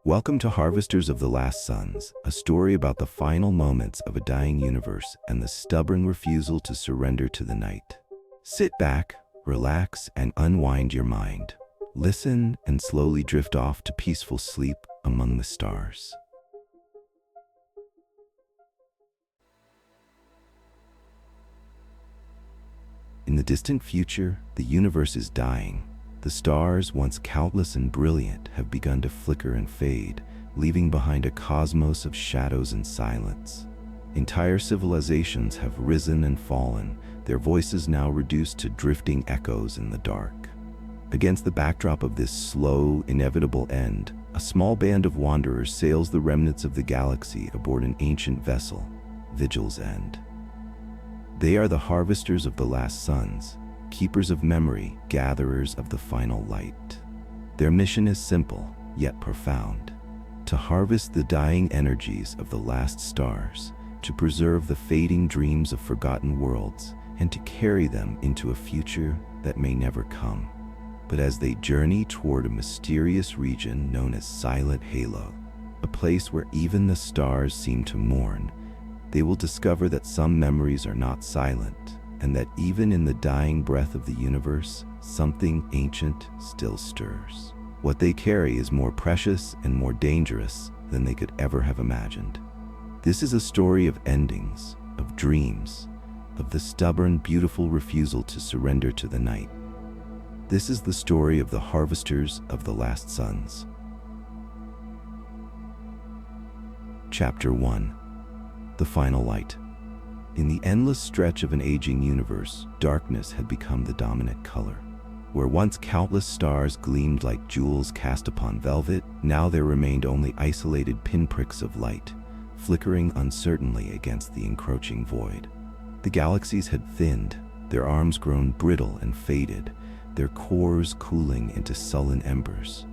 Welcome to Harvesters of the Last Suns, a story about the final moments of a dying universe and the stubborn refusal to surrender to the night. Sit back, relax, and unwind your mind. Listen and slowly drift off to peaceful sleep among the stars. In the distant future, the universe is dying. The stars, once countless and brilliant, have begun to flicker and fade, leaving behind a cosmos of shadows and silence. Entire civilizations have risen and fallen, their voices now reduced to drifting echoes in the dark. Against the backdrop of this slow, inevitable end, a small band of wanderers sails the remnants of the galaxy aboard an ancient vessel, Vigil's End. They are the harvesters of the last suns, keepers of memory, gatherers of the final light. Their mission is simple, yet profound: to harvest the dying energies of the last stars, to preserve the fading dreams of forgotten worlds, and to carry them into a future that may never come. But as they journey toward a mysterious region known as Silent Revolt, a place where even the stars seem to mourn, they will discover that some memories are not silent, and that even in the dying breath of the universe, something ancient still stirs. What they carry is more precious and more dangerous than they could ever have imagined. This is a story of endings, of dreams, of the stubborn, beautiful refusal to surrender to the night. This is the story of the Harvesters of the Last Suns. Chapter 1. The Final Light. In the endless stretch of an aging universe, darkness had become the dominant color. Where once countless stars gleamed like jewels cast upon velvet, now there remained only isolated pinpricks of light, flickering uncertainly against the encroaching void. The galaxies had thinned, their arms grown brittle and faded, their cores cooling into sullen embers.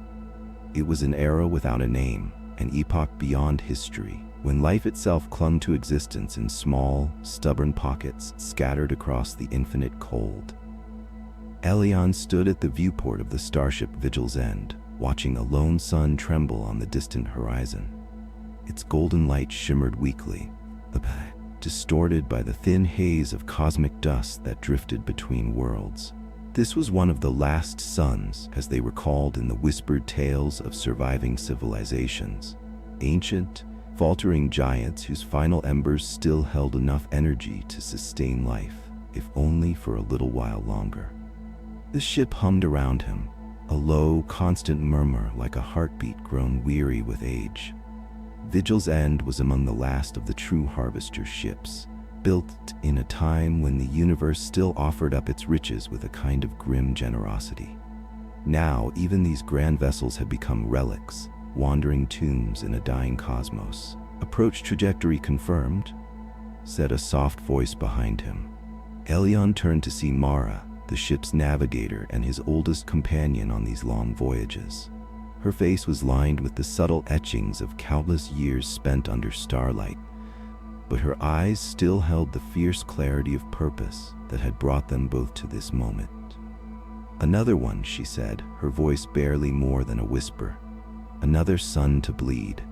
It was an era without a name, an epoch beyond history, when life itself clung to existence in small, stubborn pockets scattered across the infinite cold. Elion stood at the viewport of the starship Vigil's End, watching a lone sun tremble on the distant horizon. Its golden light shimmered weakly, distorted by the thin haze of cosmic dust that drifted between worlds. This was one of the last suns, as they were called in the whispered tales of surviving civilizations. Ancient, faltering giants whose final embers still held enough energy to sustain life, if only for a little while longer. The ship hummed around him, a low, constant murmur like a heartbeat grown weary with age. Vigil's End was among the last of the true harvester ships, built in a time when the universe still offered up its riches with a kind of grim generosity. Now, even these grand vessels had become relics, wandering tombs in a dying cosmos. "Approach trajectory confirmed," said a soft voice behind him. Elion turned to see Mara, the ship's navigator and his oldest companion on these long voyages. Her face was lined with the subtle etchings of countless years spent under starlight, but her eyes still held the fierce clarity of purpose that had brought them both to this moment. "Another one," she said, her voice barely more than a whisper. "Another sun to bleed."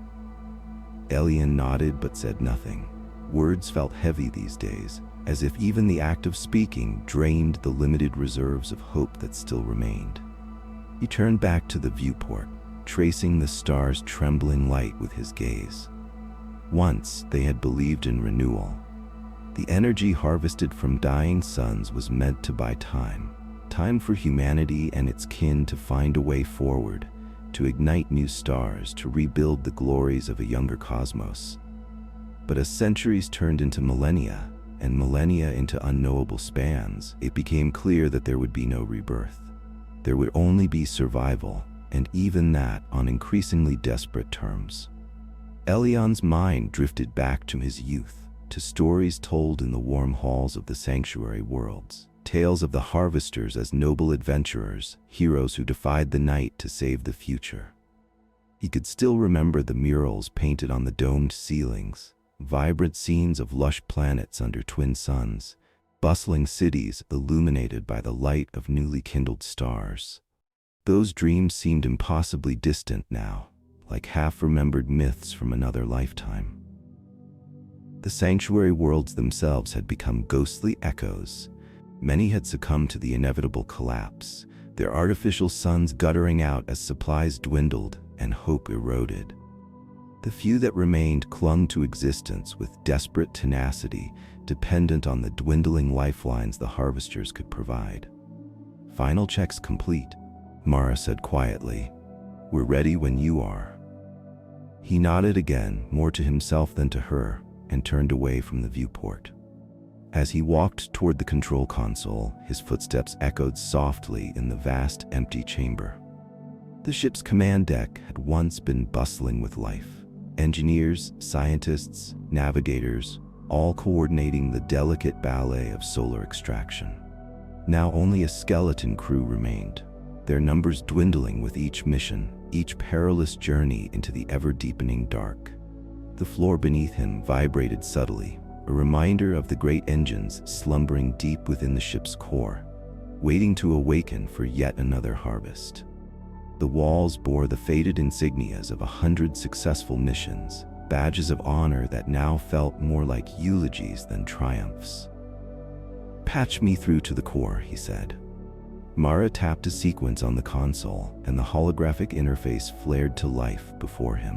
Elion nodded but said nothing. Words felt heavy these days, as if even the act of speaking drained the limited reserves of hope that still remained. He turned back to the viewport, tracing the stars' trembling light with his gaze. Once they had believed in renewal. The energy harvested from dying suns was meant to buy time. Time for humanity and its kin to find a way forward, to ignite new stars, to rebuild the glories of a younger cosmos. But as centuries turned into millennia, and millennia into unknowable spans, it became clear that there would be no rebirth. There would only be survival, and even that on increasingly desperate terms. Elion's mind drifted back to his youth, to stories told in the warm halls of the sanctuary worlds. Tales of the harvesters as noble adventurers, heroes who defied the night to save the future. He could still remember the murals painted on the domed ceilings, vibrant scenes of lush planets under twin suns, bustling cities illuminated by the light of newly kindled stars. Those dreams seemed impossibly distant now, like half-remembered myths from another lifetime. The sanctuary worlds themselves had become ghostly echoes. Many had succumbed to the inevitable collapse, their artificial suns guttering out as supplies dwindled and hope eroded. The few that remained clung to existence with desperate tenacity, dependent on the dwindling lifelines the harvesters could provide. "Final checks complete," Mara said quietly. "We're ready when you are." He nodded again, more to himself than to her, and turned away from the viewport. As he walked toward the control console, his footsteps echoed softly in the vast, empty chamber. The ship's command deck had once been bustling with life. Engineers, scientists, navigators, all coordinating the delicate ballet of solar extraction. Now only a skeleton crew remained, their numbers dwindling with each mission, each perilous journey into the ever-deepening dark. The floor beneath him vibrated subtly, a reminder of the great engines slumbering deep within the ship's core, waiting to awaken for yet another harvest. The walls bore the faded insignias of 100 successful missions, badges of honor that now felt more like eulogies than triumphs. "Patch me through to the core," he said. Mara tapped a sequence on the console, and the holographic interface flared to life before him.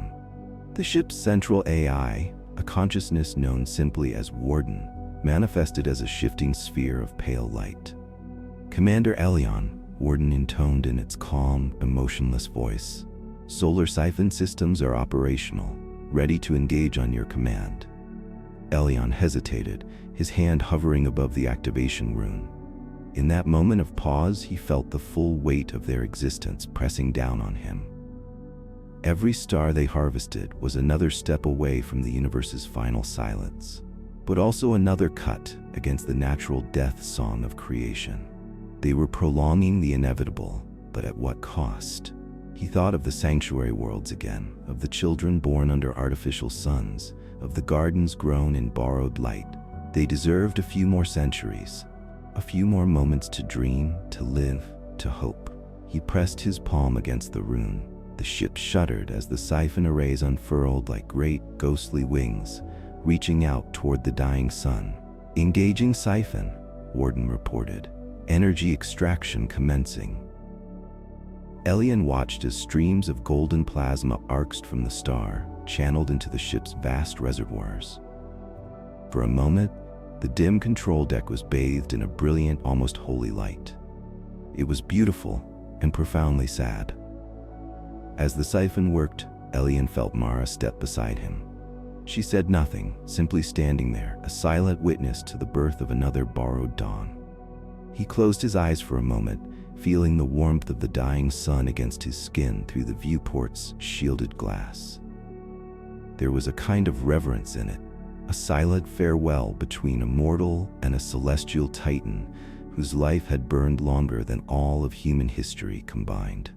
The ship's central AI, a consciousness known simply as Warden, manifested as a shifting sphere of pale light. "Commander Elion," Warden intoned in its calm, emotionless voice, "solar siphon systems are operational, ready to engage on your command." Elion hesitated, his hand hovering above the activation rune. In that moment of pause, he felt the full weight of their existence pressing down on him. Every star they harvested was another step away from the universe's final silence, but also another cut against the natural death song of creation. They were prolonging the inevitable, but at what cost? He thought of the sanctuary worlds again, of the children born under artificial suns, of the gardens grown in borrowed light. They deserved a few more centuries, a few more moments to dream, to live, to hope. He pressed his palm against the rune. The ship shuddered as the siphon arrays unfurled like great, ghostly wings, reaching out toward the dying sun. "Engaging siphon," Warden reported. "Energy extraction commencing." Elion watched as streams of golden plasma arced from the star, channeled into the ship's vast reservoirs. For a moment, the dim control deck was bathed in a brilliant, almost holy light. It was beautiful and profoundly sad. As the siphon worked, Elion felt Mara step beside him. She said nothing, simply standing there, a silent witness to the birth of another borrowed dawn. He closed his eyes for a moment, feeling the warmth of the dying sun against his skin through the viewport's shielded glass. There was a kind of reverence in it, a silent farewell between a mortal and a celestial titan whose life had burned longer than all of human history combined.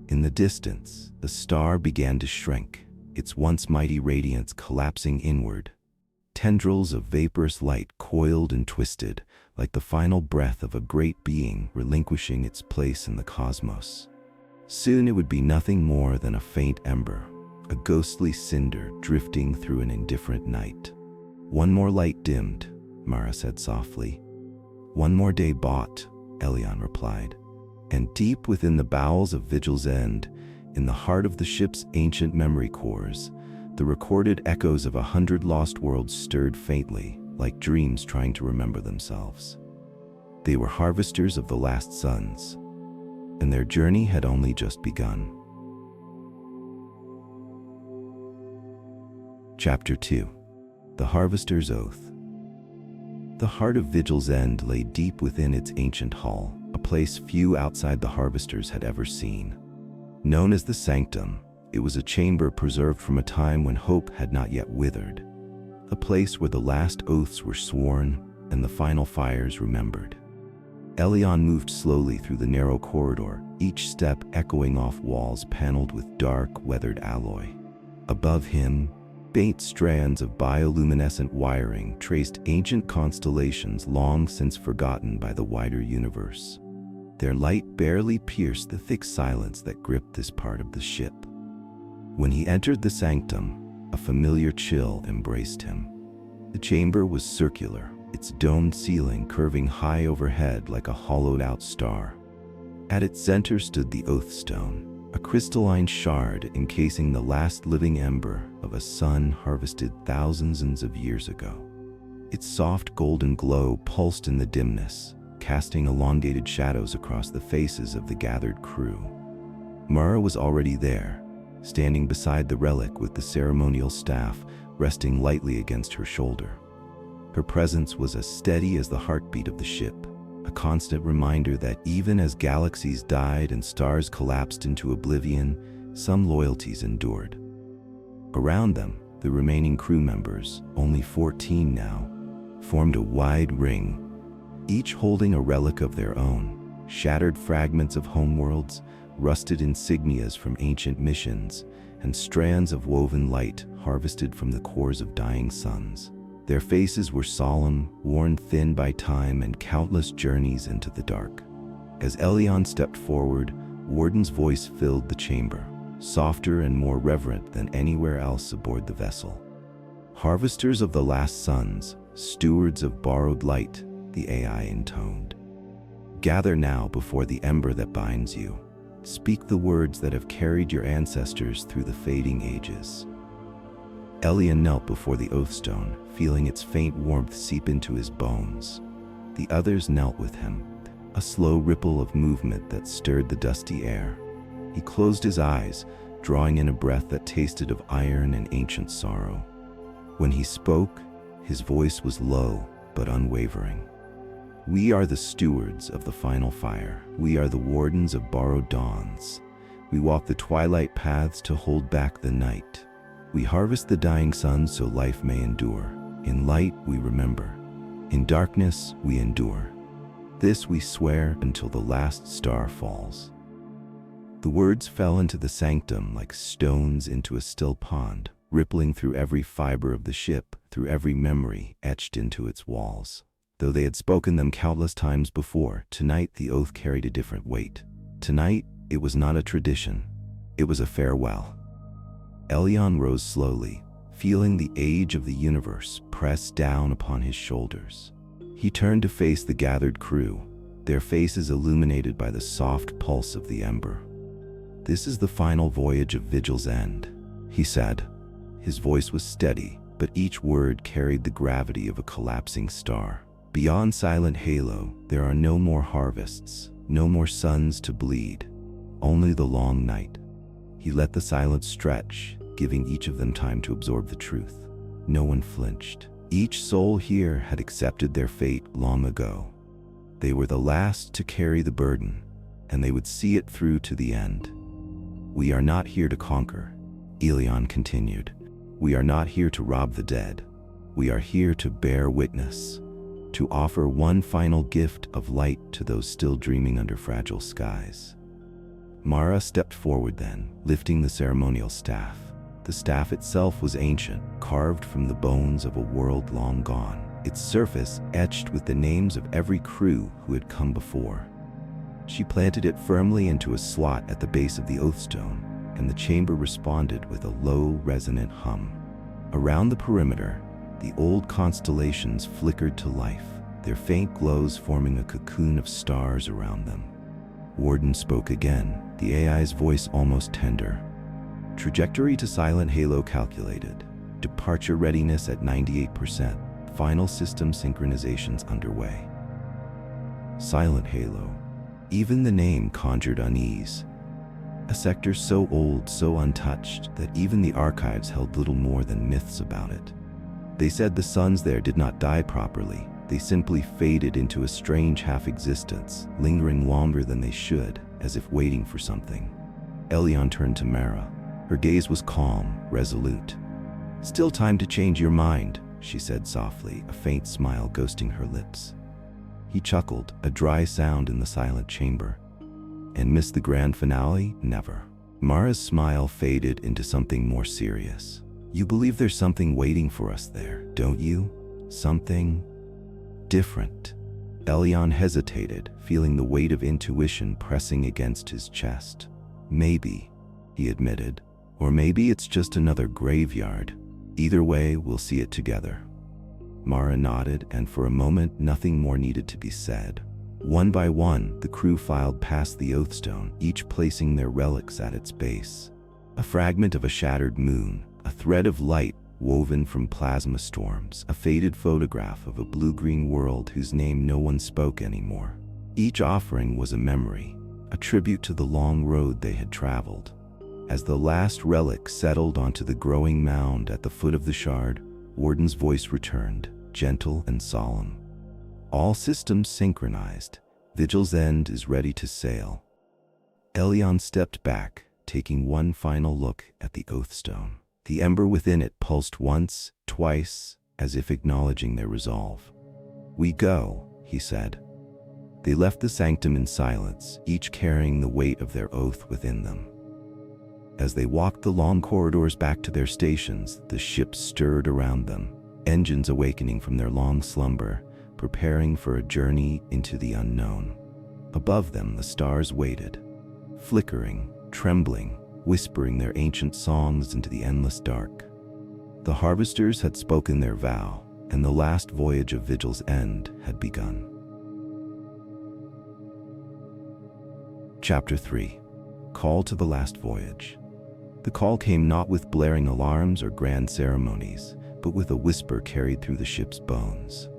In the distance, the star began to shrink, its once mighty radiance collapsing inward. Tendrils of vaporous light coiled and twisted, like the final breath of a great being relinquishing its place in the cosmos. Soon it would be nothing more than a faint ember, a ghostly cinder drifting through an indifferent night. "One more light dimmed," Mara said softly. "One more day bought," Elion replied. And deep within the bowels of Vigil's End, in the heart of the ship's ancient memory cores, the recorded echoes of 100 lost worlds stirred faintly, like dreams trying to remember themselves. They were harvesters of the last suns, and their journey had only just begun. Chapter 2. The Harvester's Oath. The heart of Vigil's End lay deep within its ancient hull, a place few outside the harvesters had ever seen. Known as the Sanctum, it was a chamber preserved from a time when hope had not yet withered, a place where the last oaths were sworn and the final fires remembered. Elion moved slowly through the narrow corridor, each step echoing off walls paneled with dark, weathered alloy. Above him, Faint strands of bioluminescent wiring traced ancient constellations long since forgotten by the wider universe. Their light barely pierced the thick silence that gripped this part of the ship. When he entered the sanctum, a familiar chill embraced him. The chamber was circular, its domed ceiling curving high overhead like a hollowed-out star. At its center stood the Oath Stone, a crystalline shard encasing the last living ember of a sun harvested thousands of years ago. Its soft golden glow pulsed in the dimness, casting elongated shadows across the faces of the gathered crew. Mara was already there, standing beside the relic with the ceremonial staff resting lightly against her shoulder. Her presence was as steady as the heartbeat of the ship, a constant reminder that even as galaxies died and stars collapsed into oblivion, some loyalties endured. Around them, the remaining crew members, only 14 now, formed a wide ring, each holding a relic of their own, shattered fragments of homeworlds, rusted insignias from ancient missions, and strands of woven light harvested from the cores of dying suns. Their faces were solemn, worn thin by time and countless journeys into the dark. As Elion stepped forward, Warden's voice filled the chamber, softer and more reverent than anywhere else aboard the vessel. "Harvesters of the last suns, stewards of borrowed light," the AI intoned. "Gather now before the ember that binds you. Speak the words that have carried your ancestors through the fading ages." Elion knelt before the Oathstone, feeling its faint warmth seep into his bones. The others knelt with him, a slow ripple of movement that stirred the dusty air. He closed his eyes, drawing in a breath that tasted of iron and ancient sorrow. When he spoke, his voice was low but unwavering. "We are the stewards of the final fire. We are the wardens of borrowed dawns. We walk the twilight paths to hold back the night. We harvest the dying sun so life may endure. In light we remember. In darkness we endure. This we swear until the last star falls." The words fell into the sanctum like stones into a still pond, rippling through every fiber of the ship, through every memory etched into its walls. Though they had spoken them countless times before, tonight the oath carried a different weight. Tonight, it was not a tradition. It was a farewell. Elion rose slowly, feeling the age of the universe press down upon his shoulders. He turned to face the gathered crew, their faces illuminated by the soft pulse of the ember. "This is the final voyage of Vigil's end," he said. His voice was steady, but each word carried the gravity of a collapsing star. "Beyond Silent Halo, there are no more harvests, no more suns to bleed, only the long night." He let the silence stretch, giving each of them time to absorb the truth. No one flinched. Each soul here had accepted their fate long ago. They were the last to carry the burden, and they would see it through to the end. "We are not here to conquer," Elion continued. "We are not here to rob the dead. We are here to bear witness, to offer one final gift of light to those still dreaming under fragile skies." Mara stepped forward then, lifting the ceremonial staff. The staff itself was ancient, carved from the bones of a world long gone, its surface etched with the names of every crew who had come before. She planted it firmly into a slot at the base of the Oathstone, and the chamber responded with a low, resonant hum. Around the perimeter, the old constellations flickered to life, their faint glows forming a cocoon of stars around them. Warden spoke again, the AI's voice almost tender. "Trajectory to Silent Halo calculated. Departure readiness at 98%. Final system synchronizations underway." Silent Halo. Even the name conjured unease. A sector so old, so untouched, that even the archives held little more than myths about it. They said the suns there did not die properly. They simply faded into a strange half-existence, lingering longer than they should, as if waiting for something. Elion turned to Mara. Her gaze was calm, resolute. "Still time to change your mind," she said softly, a faint smile ghosting her lips. He chuckled, a dry sound in the silent chamber. "And miss the grand finale? Never." Mara's smile faded into something more serious. You believe there's something waiting for us there, don't you? Something different. Elion hesitated, feeling the weight of intuition pressing against his chest. Maybe, he admitted, or maybe it's just another graveyard. Either way, we'll see it together. Mara nodded, and for a moment, nothing more needed to be said. One by one, the crew filed past the Oathstone, each placing their relics at its base. A fragment of a shattered moon, a thread of light woven from plasma storms, a faded photograph of a blue-green world whose name no one spoke anymore. Each offering was a memory, a tribute to the long road they had traveled. As the last relic settled onto the growing mound at the foot of the shard, Warden's voice returned, gentle and solemn. All systems synchronized. Vigil's end is ready to sail. Elion stepped back, taking one final look at the Oathstone. The ember within it pulsed once, twice, as if acknowledging their resolve. "We go," he said. They left the sanctum in silence, each carrying the weight of their oath within them. As they walked the long corridors back to their stations, the ship stirred around them, engines awakening from their long slumber, preparing for a journey into the unknown. Above them, the stars waited, flickering, trembling, whispering their ancient songs into the endless dark. The harvesters had spoken their vow, and the last voyage of Vigil's end had begun. Chapter 3. Call to the Last Voyage. The call came not with blaring alarms or grand ceremonies, but with a whisper carried through the ship's bones.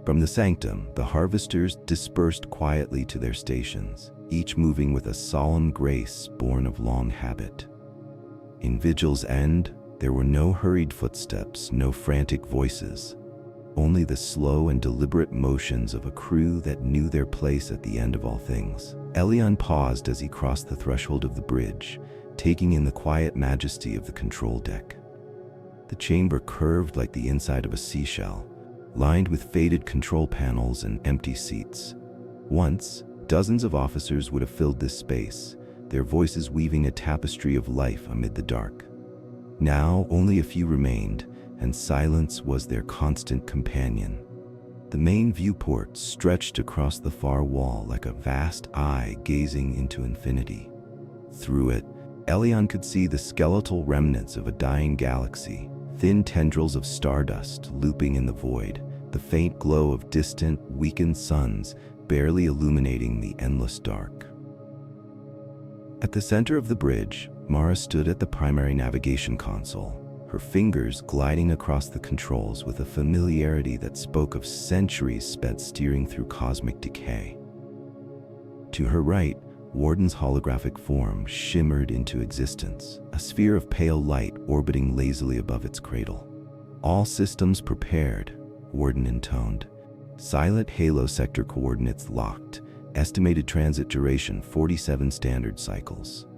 From the sanctum, the harvesters dispersed quietly to their stations, each moving with a solemn grace born of long habit. In Vigil's end, there were no hurried footsteps, no frantic voices, only the slow and deliberate motions of a crew that knew their place at the end of all things. Elion paused as he crossed the threshold of the bridge, taking in the quiet majesty of the control deck. The chamber curved like the inside of a seashell, lined with faded control panels and empty seats. Once, dozens of officers would have filled this space, their voices weaving a tapestry of life amid the dark. Now, only a few remained, and silence was their constant companion. The main viewport stretched across the far wall like a vast eye gazing into infinity. Through it, Elion could see the skeletal remnants of a dying galaxy, thin tendrils of stardust looping in the void, the faint glow of distant, weakened suns barely illuminating the endless dark. At the center of the bridge, Mara stood at the primary navigation console, her fingers gliding across the controls with a familiarity that spoke of centuries spent steering through cosmic decay. To her right, Warden's holographic form shimmered into existence, a sphere of pale light orbiting lazily above its cradle. "All systems prepared," Warden intoned. "Silent Halo sector coordinates locked. Estimated transit duration 47 standard cycles."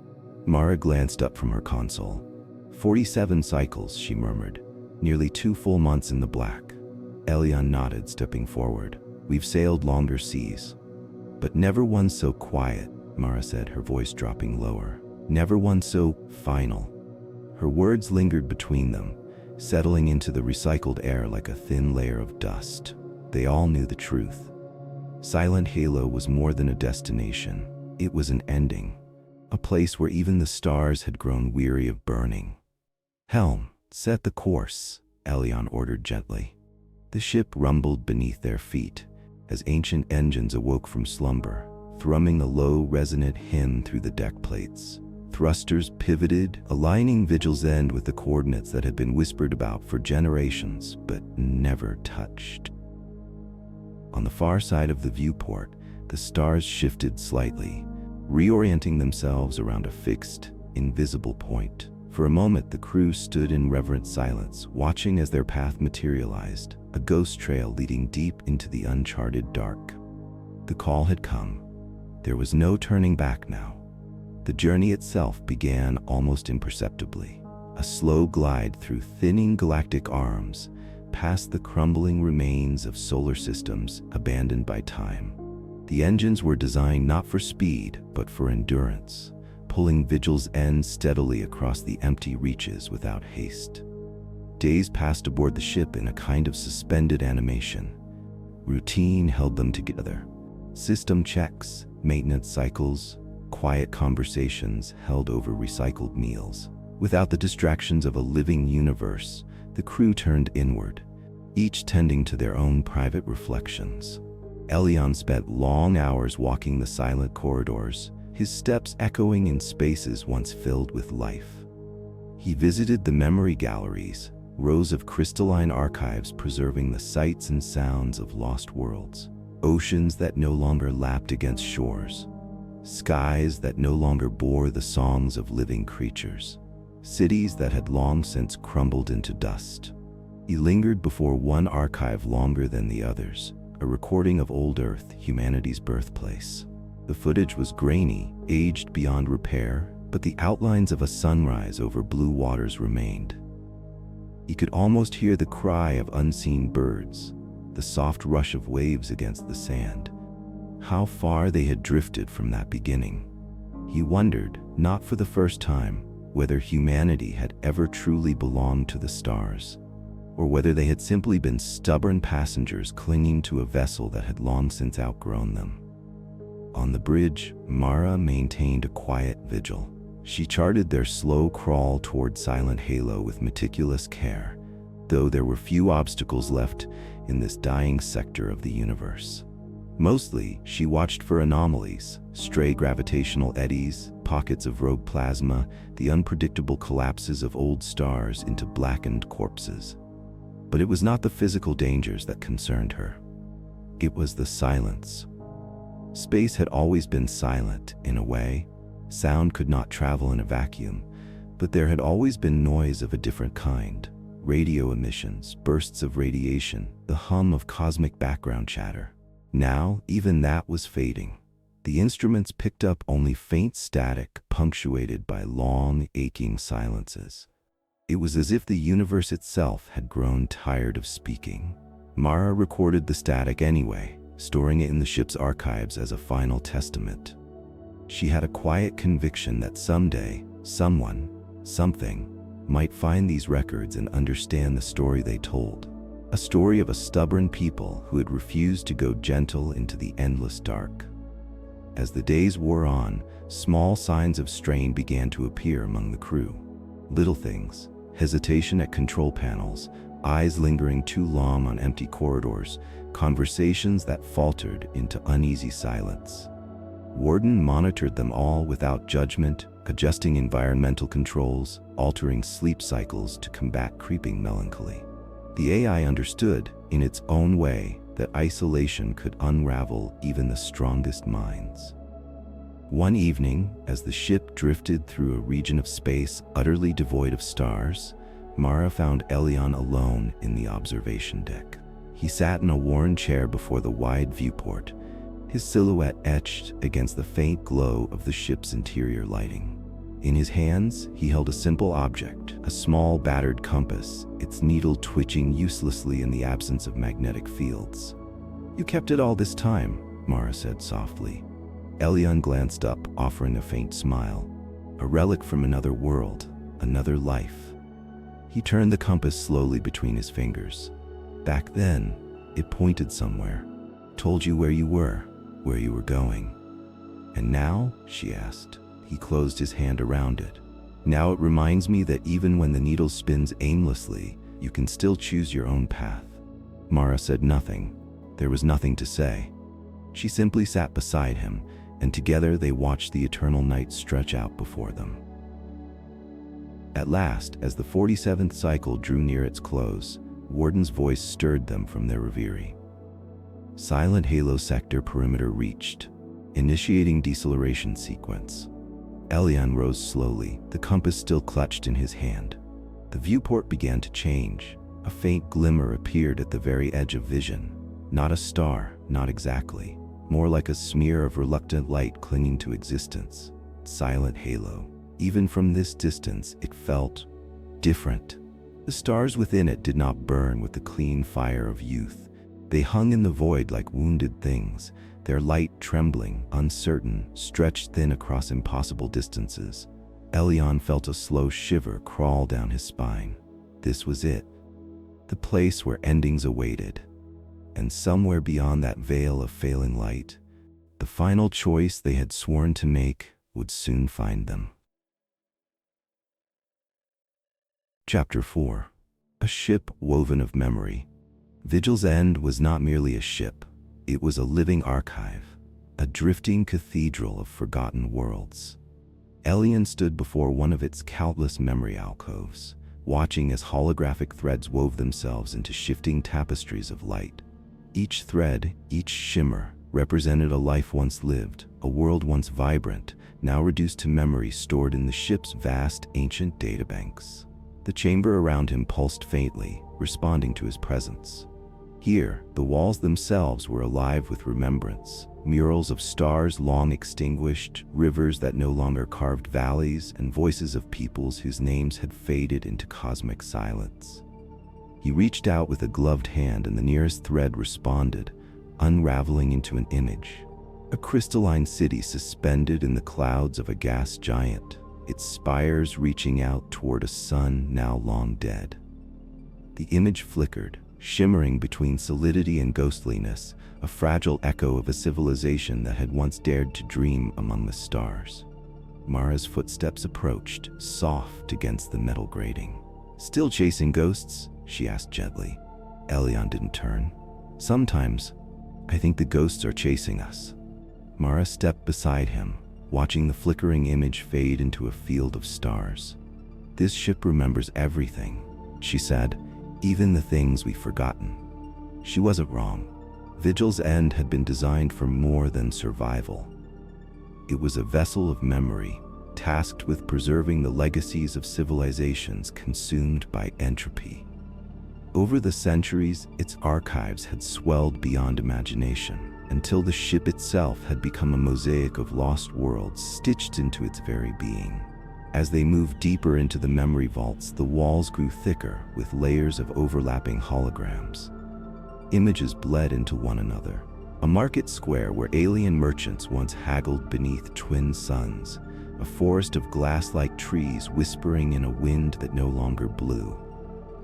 Mara glanced up from her console. 47 cycles, she murmured. "Nearly 2 full months in the black." Elion nodded, stepping forward. "We've sailed longer seas, but never one so quiet," Mara said, her voice dropping lower. "Never one so final." Her words lingered between them, settling into the recycled air like a thin layer of dust. They all knew the truth. Silent Halo was more than a destination. It was an ending, a place where even the stars had grown weary of burning. "Helm, set the course," Elion ordered gently. The ship rumbled beneath their feet as ancient engines awoke from slumber, thrumming a low, resonant hymn through the deck plates. Thrusters pivoted, aligning Vigil's end with the coordinates that had been whispered about for generations, but never touched. On the far side of the viewport, the stars shifted slightly, reorienting themselves around a fixed, invisible point. For a moment, the crew stood in reverent silence, watching as their path materialized, a ghost trail leading deep into the uncharted dark. The call had come. There was no turning back now. The journey itself began almost imperceptibly, a slow glide through thinning galactic arms, past the crumbling remains of solar systems abandoned by time. The engines were designed not for speed, but for endurance, pulling Vigil's end steadily across the empty reaches without haste. Days passed aboard the ship in a kind of suspended animation. Routine held them together. System checks, maintenance cycles, quiet conversations held over recycled meals. Without the distractions of a living universe, the crew turned inward, each tending to their own private reflections. Elion spent long hours walking the silent corridors, his steps echoing in spaces once filled with life. He visited the memory galleries, rows of crystalline archives preserving the sights and sounds of lost worlds, oceans that no longer lapped against shores, skies that no longer bore the songs of living creatures, cities that had long since crumbled into dust. He lingered before one archive longer than the others, a recording of old Earth, humanity's birthplace. The footage was grainy, aged beyond repair, but the outlines of a sunrise over blue waters remained. He could almost hear the cry of unseen birds, the soft rush of waves against the sand. How far they had drifted from that beginning. He wondered, not for the first time, whether humanity had ever truly belonged to the stars, or whether they had simply been stubborn passengers clinging to a vessel that had long since outgrown them. On the bridge, Mara maintained a quiet vigil. She charted their slow crawl toward Silent Halo with meticulous care, though there were few obstacles left in this dying sector of the universe. Mostly, she watched for anomalies, stray gravitational eddies, pockets of rogue plasma, the unpredictable collapses of old stars into blackened corpses. But it was not the physical dangers that concerned her. It was the silence. Space had always been silent, in a way. Sound could not travel in a vacuum, but there had always been noise of a different kind. Radio emissions, bursts of radiation, the hum of cosmic background chatter. Now, even that was fading. The instruments picked up only faint static, punctuated by long, aching silences. It was as if the universe itself had grown tired of speaking. Mara recorded the static anyway, storing it in the ship's archives as a final testament. She had a quiet conviction that someday, someone, something, might find these records and understand the story they told. A story of a stubborn people who had refused to go gentle into the endless dark. As the days wore on, small signs of strain began to appear among the crew. Little things, hesitation at control panels, eyes lingering too long on empty corridors, conversations that faltered into uneasy silence. Warden monitored them all without judgment, adjusting environmental controls, altering sleep cycles to combat creeping melancholy. The AI understood, in its own way, that isolation could unravel even the strongest minds. One evening, as the ship drifted through a region of space utterly devoid of stars, Mara found Elion alone in the observation deck. He sat in a worn chair before the wide viewport, his silhouette etched against the faint glow of the ship's interior lighting. In his hands, he held a simple object, a small battered compass, its needle twitching uselessly in the absence of magnetic fields. "You kept it all this time," Mara said softly. Elion glanced up, offering a faint smile. A relic from another world, another life. He turned the compass slowly between his fingers. "Back then, it pointed somewhere, told you where you were going. And now?" she asked. He closed his hand around it. "Now it reminds me that even when the needle spins aimlessly, you can still choose your own path." Mara said nothing. There was nothing to say. She simply sat beside him, and together they watched the eternal night stretch out before them. At last, as the 47th cycle drew near its close, Warden's voice stirred them from their reverie. Silent Halo sector perimeter reached, initiating deceleration sequence. Elion rose slowly, the compass still clutched in his hand. The viewport began to change. A faint glimmer appeared at the very edge of vision. Not a star, not exactly. More like a smear of reluctant light clinging to existence. Silent Halo. Even from this distance, it felt different. The stars within it did not burn with the clean fire of youth. They hung in the void like wounded things, their light trembling, uncertain, stretched thin across impossible distances. Elion felt a slow shiver crawl down his spine. This was it, the place where endings awaited. And somewhere beyond that veil of failing light, the final choice they had sworn to make would soon find them. Chapter 4. A ship woven of memory. Vigil's end was not merely a ship. It was a living archive, a drifting cathedral of forgotten worlds. Elion stood before one of its countless memory alcoves, watching as holographic threads wove themselves into shifting tapestries of light. Each thread, each shimmer, represented a life once lived, a world once vibrant, now reduced to memory stored in the ship's vast, ancient databanks. The chamber around him pulsed faintly, responding to his presence. Here, the walls themselves were alive with remembrance, murals of stars long extinguished, rivers that no longer carved valleys, and voices of peoples whose names had faded into cosmic silence. He reached out with a gloved hand, and the nearest thread responded, unraveling into an image. A crystalline city suspended in the clouds of a gas giant, its spires reaching out toward a sun now long dead. The image flickered, shimmering between solidity and ghostliness, a fragile echo of a civilization that had once dared to dream among the stars. Mara's footsteps approached, soft against the metal grating. "Still chasing ghosts?" she asked gently. Elion didn't turn. "Sometimes, I think the ghosts are chasing us." Mara stepped beside him, watching the flickering image fade into a field of stars. "This ship remembers everything," she said, "even the things we've forgotten." She wasn't wrong. Vigil's end had been designed for more than survival. It was a vessel of memory, tasked with preserving the legacies of civilizations consumed by entropy. Over the centuries, its archives had swelled beyond imagination, until the ship itself had become a mosaic of lost worlds stitched into its very being. As they moved deeper into the memory vaults, the walls grew thicker with layers of overlapping holograms. Images bled into one another. A market square where alien merchants once haggled beneath twin suns, a forest of glass-like trees whispering in a wind that no longer blew.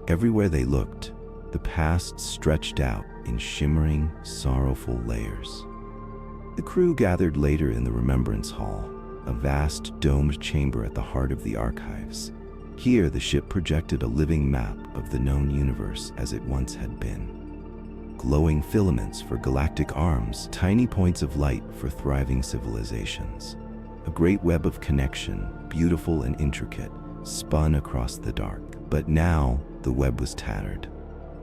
Everywhere they looked, the past stretched out in shimmering, sorrowful layers. The crew gathered later in the Remembrance Hall, a vast domed chamber at the heart of the archives. Here, the ship projected a living map of the known universe as it once had been. Glowing filaments for galactic arms, tiny points of light for thriving civilizations. A great web of connection, beautiful and intricate, spun across the dark. But now, the web was tattered.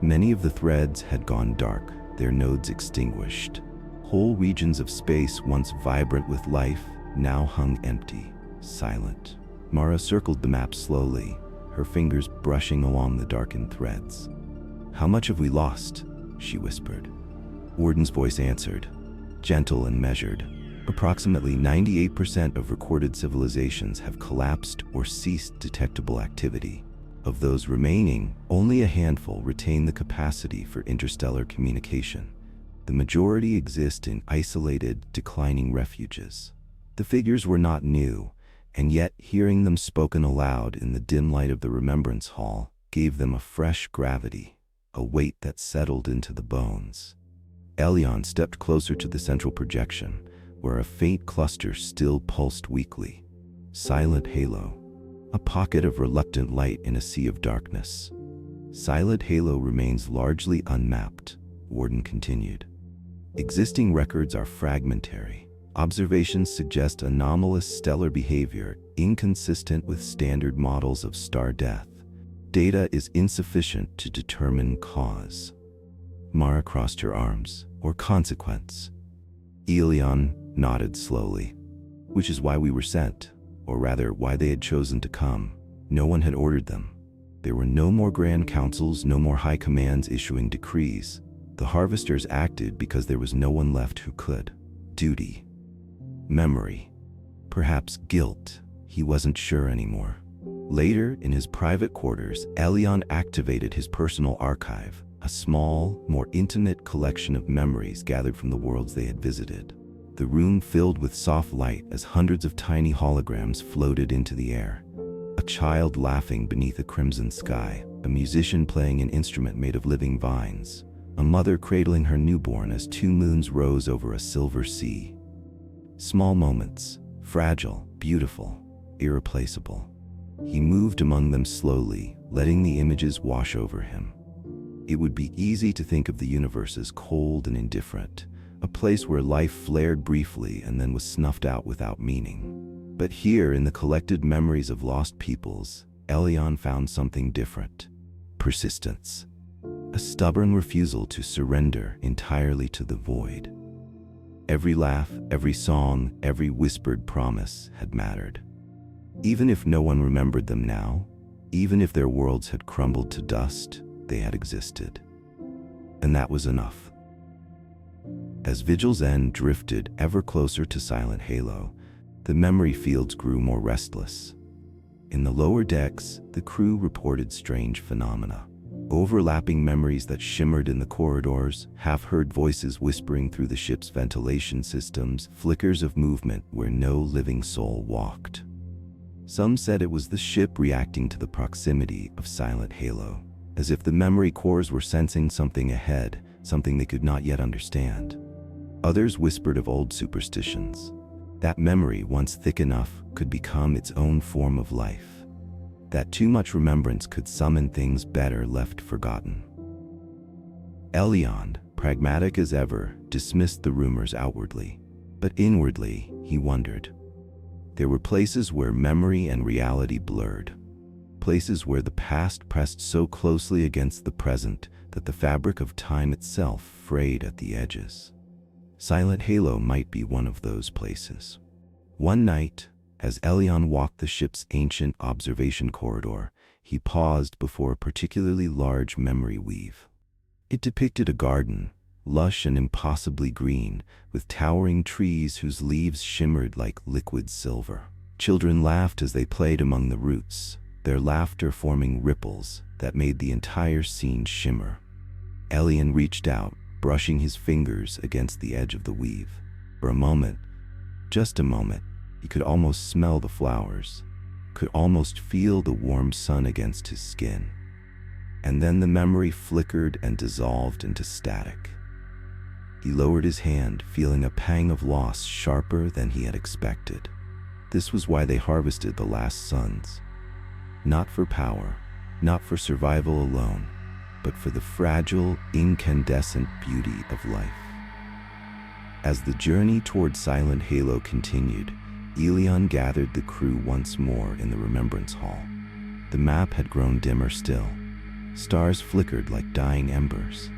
Many of the threads had gone dark, their nodes extinguished. Whole regions of space, once vibrant with life, now hung empty, silent. Mara circled the map slowly, her fingers brushing along the darkened threads. "How much have we lost?" she whispered. Warden's voice answered, gentle and measured. "Approximately 98% of recorded civilizations have collapsed or ceased detectable activity. Of those remaining, only a handful retain the capacity for interstellar communication. The majority exist in isolated, declining refuges." The figures were not new, and yet hearing them spoken aloud in the dim light of the Remembrance Hall gave them a fresh gravity, a weight that settled into the bones. Elion stepped closer to the central projection, where a faint cluster still pulsed weakly. Silent Halo, a pocket of reluctant light in a sea of darkness. Silent Halo remains largely unmapped, Warden continued. Existing records are fragmentary. Observations suggest anomalous stellar behavior inconsistent with standard models of star death. Data is insufficient to determine cause. Mara crossed her arms. Or consequence. Elion nodded slowly. "Which is why we were sent, or rather why they had chosen to come. No one had ordered them. There were no more grand councils, no more high commands issuing decrees. The harvesters acted because there was no one left who could. Duty. Memory. Perhaps guilt. He wasn't sure anymore." Later, in his private quarters, Elion activated his personal archive, a small, more intimate collection of memories gathered from the worlds they had visited. The room filled with soft light as hundreds of tiny holograms floated into the air. A child laughing beneath a crimson sky, a musician playing an instrument made of living vines, a mother cradling her newborn as two moons rose over a silver sea. Small moments, fragile, beautiful, irreplaceable. He moved among them slowly, letting the images wash over him. It would be easy to think of the universe as cold and indifferent, a place where life flared briefly and then was snuffed out without meaning. But here, in the collected memories of lost peoples, Elion found something different. Persistence. A stubborn refusal to surrender entirely to the void. Every laugh, every song, every whispered promise had mattered. Even if no one remembered them now, even if their worlds had crumbled to dust, they had existed. And that was enough. As Vigil's end drifted ever closer to Silent Halo, the memory fields grew more restless. In the lower decks, the crew reported strange phenomena. Overlapping memories that shimmered in the corridors, half-heard voices whispering through the ship's ventilation systems, flickers of movement where no living soul walked. Some said it was the ship reacting to the proximity of Silent Halo, as if the memory cores were sensing something ahead, something they could not yet understand. Others whispered of old superstitions. That memory, once thick enough, could become its own form of life. That too much remembrance could summon things better left forgotten. Elion, pragmatic as ever, dismissed the rumors outwardly. But inwardly, he wondered. There were places where memory and reality blurred. Places where the past pressed so closely against the present that the fabric of time itself frayed at the edges. Silent Halo might be one of those places. One night, as Elion walked the ship's ancient observation corridor, he paused before a particularly large memory weave. It depicted a garden, lush and impossibly green, with towering trees whose leaves shimmered like liquid silver. Children laughed as they played among the roots, their laughter forming ripples that made the entire scene shimmer. Elion reached out, brushing his fingers against the edge of the weave. For a moment, just a moment, he could almost smell the flowers, could almost feel the warm sun against his skin. And then the memory flickered and dissolved into static. He lowered his hand, feeling a pang of loss sharper than he had expected. This was why they harvested the last suns. Not for power, not for survival alone, but for the fragile, incandescent beauty of life. As the journey toward Silent Halo continued, Elion gathered the crew once more in the Remembrance Hall. The map had grown dimmer still. Stars flickered like dying embers.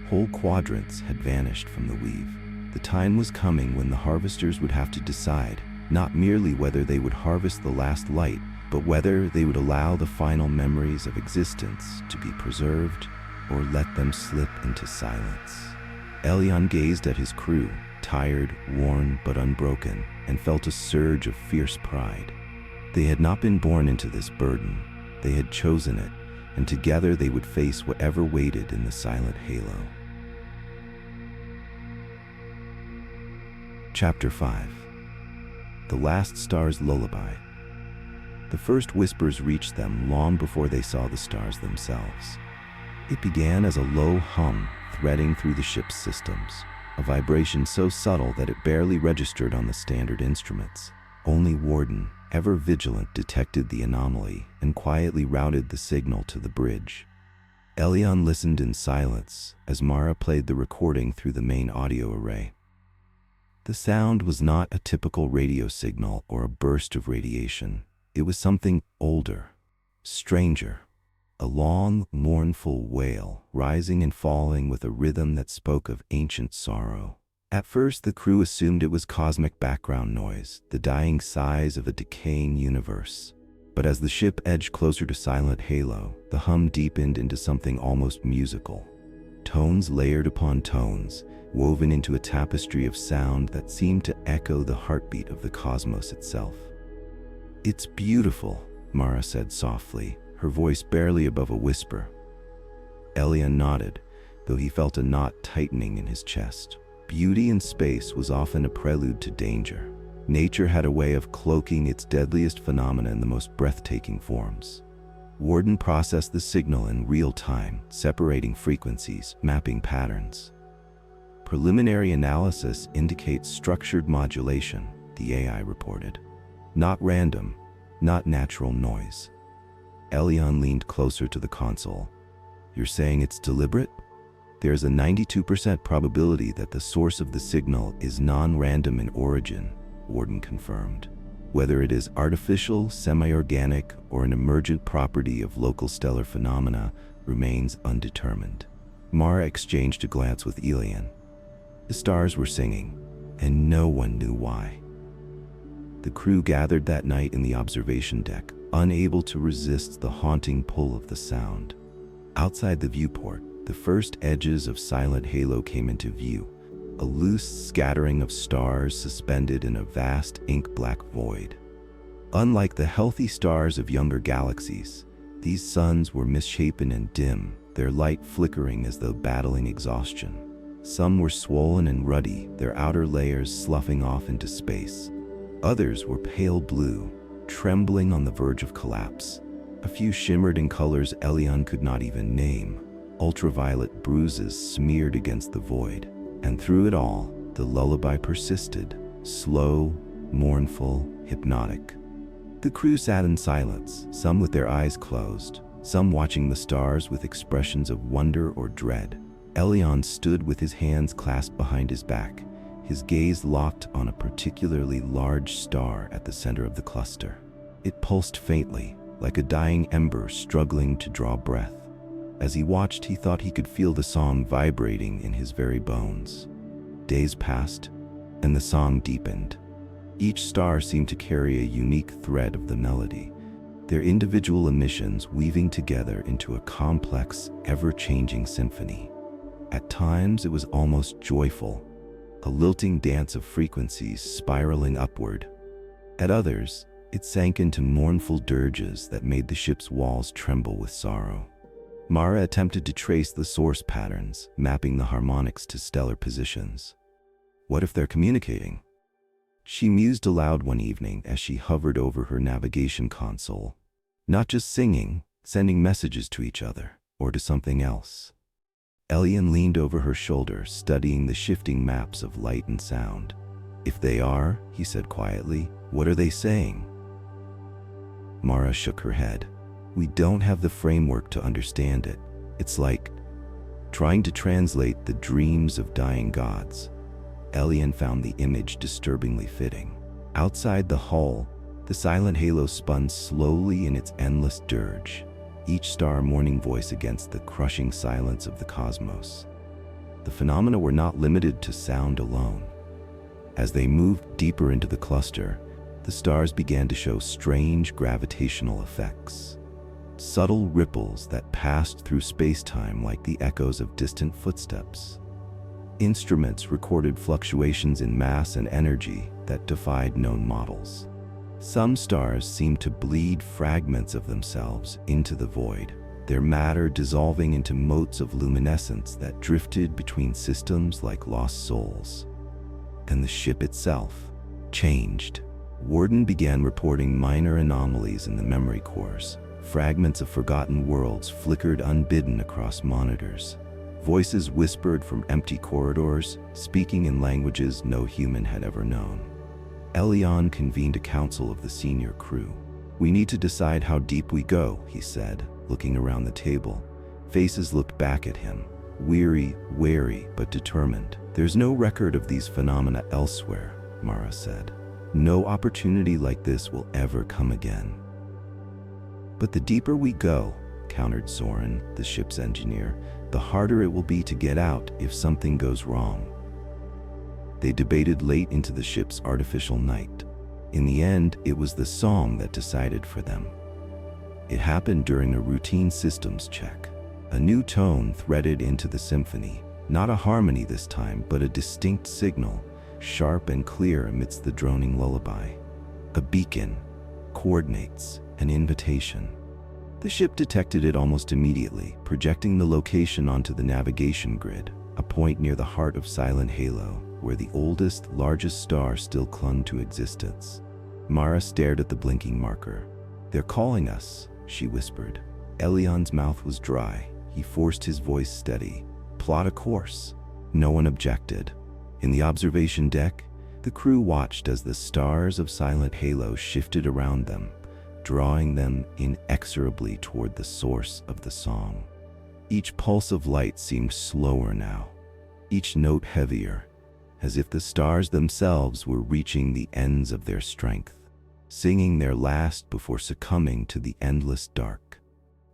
Whole quadrants had vanished from the weave. The time was coming when the harvesters would have to decide, not merely whether they would harvest the last light, but whether they would allow the final memories of existence to be preserved or let them slip into silence. Elion gazed at his crew, tired, worn, but unbroken, and felt a surge of fierce pride. They had not been born into this burden. They had chosen it, and together they would face whatever waited in the Silent Halo. Chapter 5. The Last Star's Lullaby. The first whispers reached them long before they saw the stars themselves. It began as a low hum threading through the ship's systems, a vibration so subtle that it barely registered on the standard instruments. Only Warden, ever vigilant, detected the anomaly and quietly routed the signal to the bridge. Elion listened in silence as Mara played the recording through the main audio array. The sound was not a typical radio signal or a burst of radiation. It was something older, stranger, a long, mournful wail, rising and falling with a rhythm that spoke of ancient sorrow. At first, the crew assumed it was cosmic background noise, the dying sighs of a decaying universe. But as the ship edged closer to Silent Halo, the hum deepened into something almost musical. Tones layered upon tones, woven into a tapestry of sound that seemed to echo the heartbeat of the cosmos itself. "It's beautiful," Mara said softly, her voice barely above a whisper. Elion nodded, though he felt a knot tightening in his chest. Beauty in space was often a prelude to danger. Nature had a way of cloaking its deadliest phenomena in the most breathtaking forms. Warden processed the signal in real time, separating frequencies, mapping patterns. Preliminary analysis indicates structured modulation, the AI reported. Not random, not natural noise. Elion leaned closer to the console. You're saying it's deliberate? There's a 92% probability that the source of the signal is non-random in origin, Warden confirmed. Whether it is artificial, semi-organic, or an emergent property of local stellar phenomena remains undetermined. Mara exchanged a glance with Elion. The stars were singing, and no one knew why. The crew gathered that night in the observation deck, unable to resist the haunting pull of the sound. Outside the viewport, the first edges of Silent Halo came into view, a loose scattering of stars suspended in a vast ink-black void. Unlike the healthy stars of younger galaxies, these suns were misshapen and dim, their light flickering as though battling exhaustion. Some were swollen and ruddy, their outer layers sloughing off into space. Others were pale blue, trembling on the verge of collapse. A few shimmered in colors Elion could not even name, ultraviolet bruises smeared against the void. And through it all, the lullaby persisted, slow, mournful, hypnotic. The crew sat in silence, some with their eyes closed, some watching the stars with expressions of wonder or dread. Elion stood with his hands clasped behind his back, his gaze locked on a particularly large star at the center of the cluster. It pulsed faintly, like a dying ember struggling to draw breath. As he watched, he thought he could feel the song vibrating in his very bones. Days passed, and the song deepened. Each star seemed to carry a unique thread of the melody, their individual emissions weaving together into a complex, ever-changing symphony. At times, it was almost joyful, a lilting dance of frequencies spiraling upward. At others, it sank into mournful dirges that made the ship's walls tremble with sorrow. Mara attempted to trace the source patterns, mapping the harmonics to stellar positions. What if they're communicating? She mused aloud one evening as she hovered over her navigation console. Not just singing, sending messages to each other, or to something else. Elion leaned over her shoulder, studying the shifting maps of light and sound. If they are, he said quietly, what are they saying? Mara shook her head. We don't have the framework to understand it. It's like trying to translate the dreams of dying gods. Elion found the image disturbingly fitting. Outside the hull, the Silent Halo spun slowly in its endless dirge, each star mourning voice against the crushing silence of the cosmos. The phenomena were not limited to sound alone. As they moved deeper into the cluster, the stars began to show strange gravitational effects. Subtle ripples that passed through space-time like the echoes of distant footsteps. Instruments recorded fluctuations in mass and energy that defied known models. Some stars seemed to bleed fragments of themselves into the void, their matter dissolving into motes of luminescence that drifted between systems like lost souls. And the ship itself changed. Warden began reporting minor anomalies in the memory cores. Fragments of forgotten worlds flickered unbidden across monitors. Voices whispered from empty corridors, speaking in languages no human had ever known. Elion convened a council of the senior crew. We need to decide how deep we go, he said, looking around the table. Faces looked back at him, weary, wary, but determined. There's no record of these phenomena elsewhere, Mara said. No opportunity like this will ever come again. But the deeper we go, countered Soren, the ship's engineer, the harder it will be to get out if something goes wrong. They debated late into the ship's artificial night. In the end, it was the song that decided for them. It happened during a routine systems check. A new tone threaded into the symphony, not a harmony this time, but a distinct signal, sharp and clear amidst the droning lullaby. A beacon, coordinates, an invitation. The ship detected it almost immediately, projecting the location onto the navigation grid, a point near the heart of Silent Halo, where the oldest, largest star still clung to existence. Mara stared at the blinking marker. "They're calling us," she whispered. Elion's mouth was dry. He forced his voice steady. "Plot a course." No one objected. In the observation deck, the crew watched as the stars of Silent Halo shifted around them, drawing them inexorably toward the source of the song. Each pulse of light seemed slower now, each note heavier, as if the stars themselves were reaching the ends of their strength, singing their last before succumbing to the endless dark.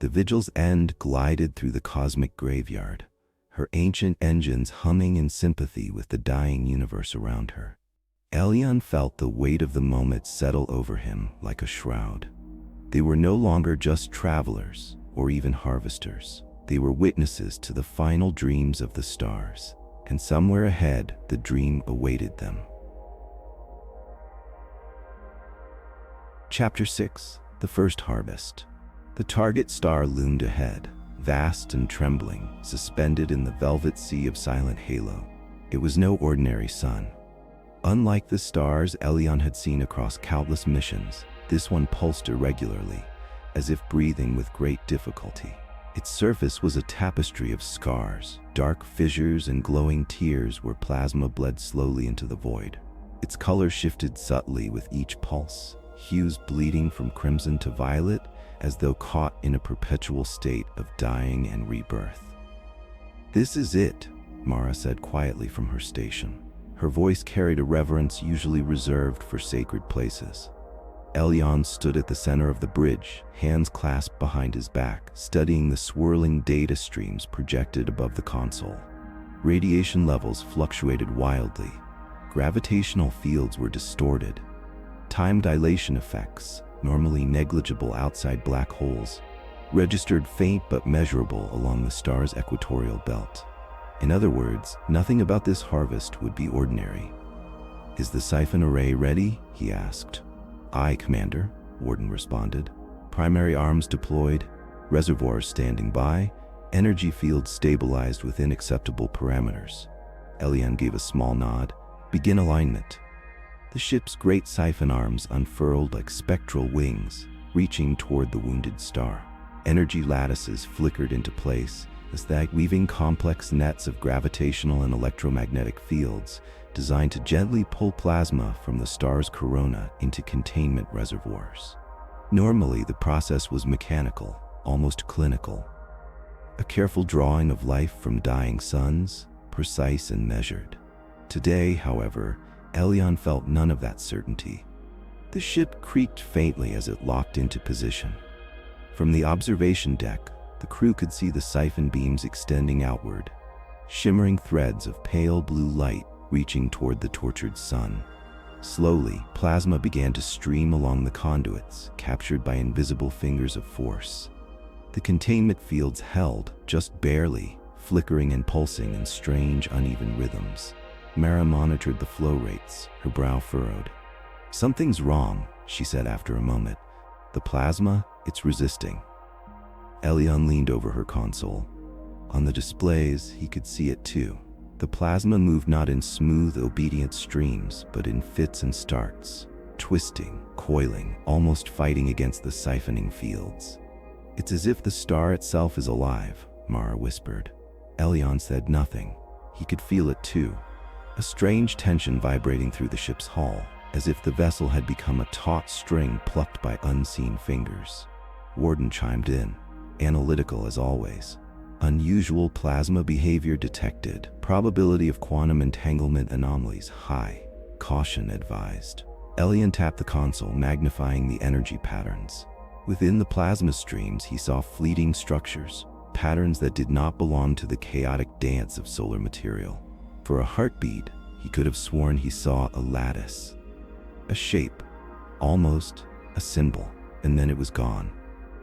The Vigil's end glided through the cosmic graveyard, her ancient engines humming in sympathy with the dying universe around her. Elion felt the weight of the moment settle over him like a shroud. They were no longer just travelers or even harvesters. They were witnesses to the final dreams of the stars, and somewhere ahead, the dream awaited them. Chapter 6: The First Harvest. The target star loomed ahead, vast and trembling, suspended in the velvet sea of Silent Halo. It was no ordinary sun. Unlike the stars Elion had seen across countless missions, this one pulsed irregularly, as if breathing with great difficulty. Its surface was a tapestry of scars, dark fissures and glowing tears where plasma bled slowly into the void. Its color shifted subtly with each pulse, hues bleeding from crimson to violet, as though caught in a perpetual state of dying and rebirth. "This is it," Mara said quietly from her station. Her voice carried a reverence usually reserved for sacred places. Elion stood at the center of the bridge, hands clasped behind his back, studying the swirling data streams projected above the console. Radiation levels fluctuated wildly. Gravitational fields were distorted. Time dilation effects, normally negligible outside black holes, registered faint but measurable along the star's equatorial belt. In other words, nothing about this harvest would be ordinary. "Is the siphon array ready?" he asked. "Aye, Commander," Warden responded. "Primary arms deployed, reservoirs standing by, energy fields stabilized within acceptable parameters." Elion gave a small nod. "Begin alignment." The ship's great siphon arms unfurled like spectral wings, reaching toward the wounded star. Energy lattices flickered into place, as they weaving complex nets of gravitational and electromagnetic fields designed to gently pull plasma from the star's corona into containment reservoirs. Normally, the process was mechanical, almost clinical. A careful drawing of life from dying suns, precise and measured. Today, however, Elion felt none of that certainty. The ship creaked faintly as it locked into position. From the observation deck, the crew could see the siphon beams extending outward, shimmering threads of pale blue light reaching toward the tortured sun. Slowly, plasma began to stream along the conduits, captured by invisible fingers of force. The containment fields held, just barely, flickering and pulsing in strange, uneven rhythms. Mara monitored the flow rates, her brow furrowed. "Something's wrong," she said after a moment. "The plasma, it's resisting." Elion leaned over her console. On the displays, he could see it too. The plasma moved not in smooth, obedient streams, but in fits and starts, twisting, coiling, almost fighting against the siphoning fields. "It's as if the star itself is alive," Mara whispered. Elion said nothing. He could feel it too, a strange tension vibrating through the ship's hull, as if the vessel had become a taut string plucked by unseen fingers. Warden chimed in, analytical as always. "Unusual plasma behavior detected. Probability of quantum entanglement anomalies high. Caution advised." Elion tapped the console, magnifying the energy patterns. Within the plasma streams, he saw fleeting structures, patterns that did not belong to the chaotic dance of solar material. For a heartbeat, he could have sworn he saw a lattice, a shape, almost a symbol, and then it was gone.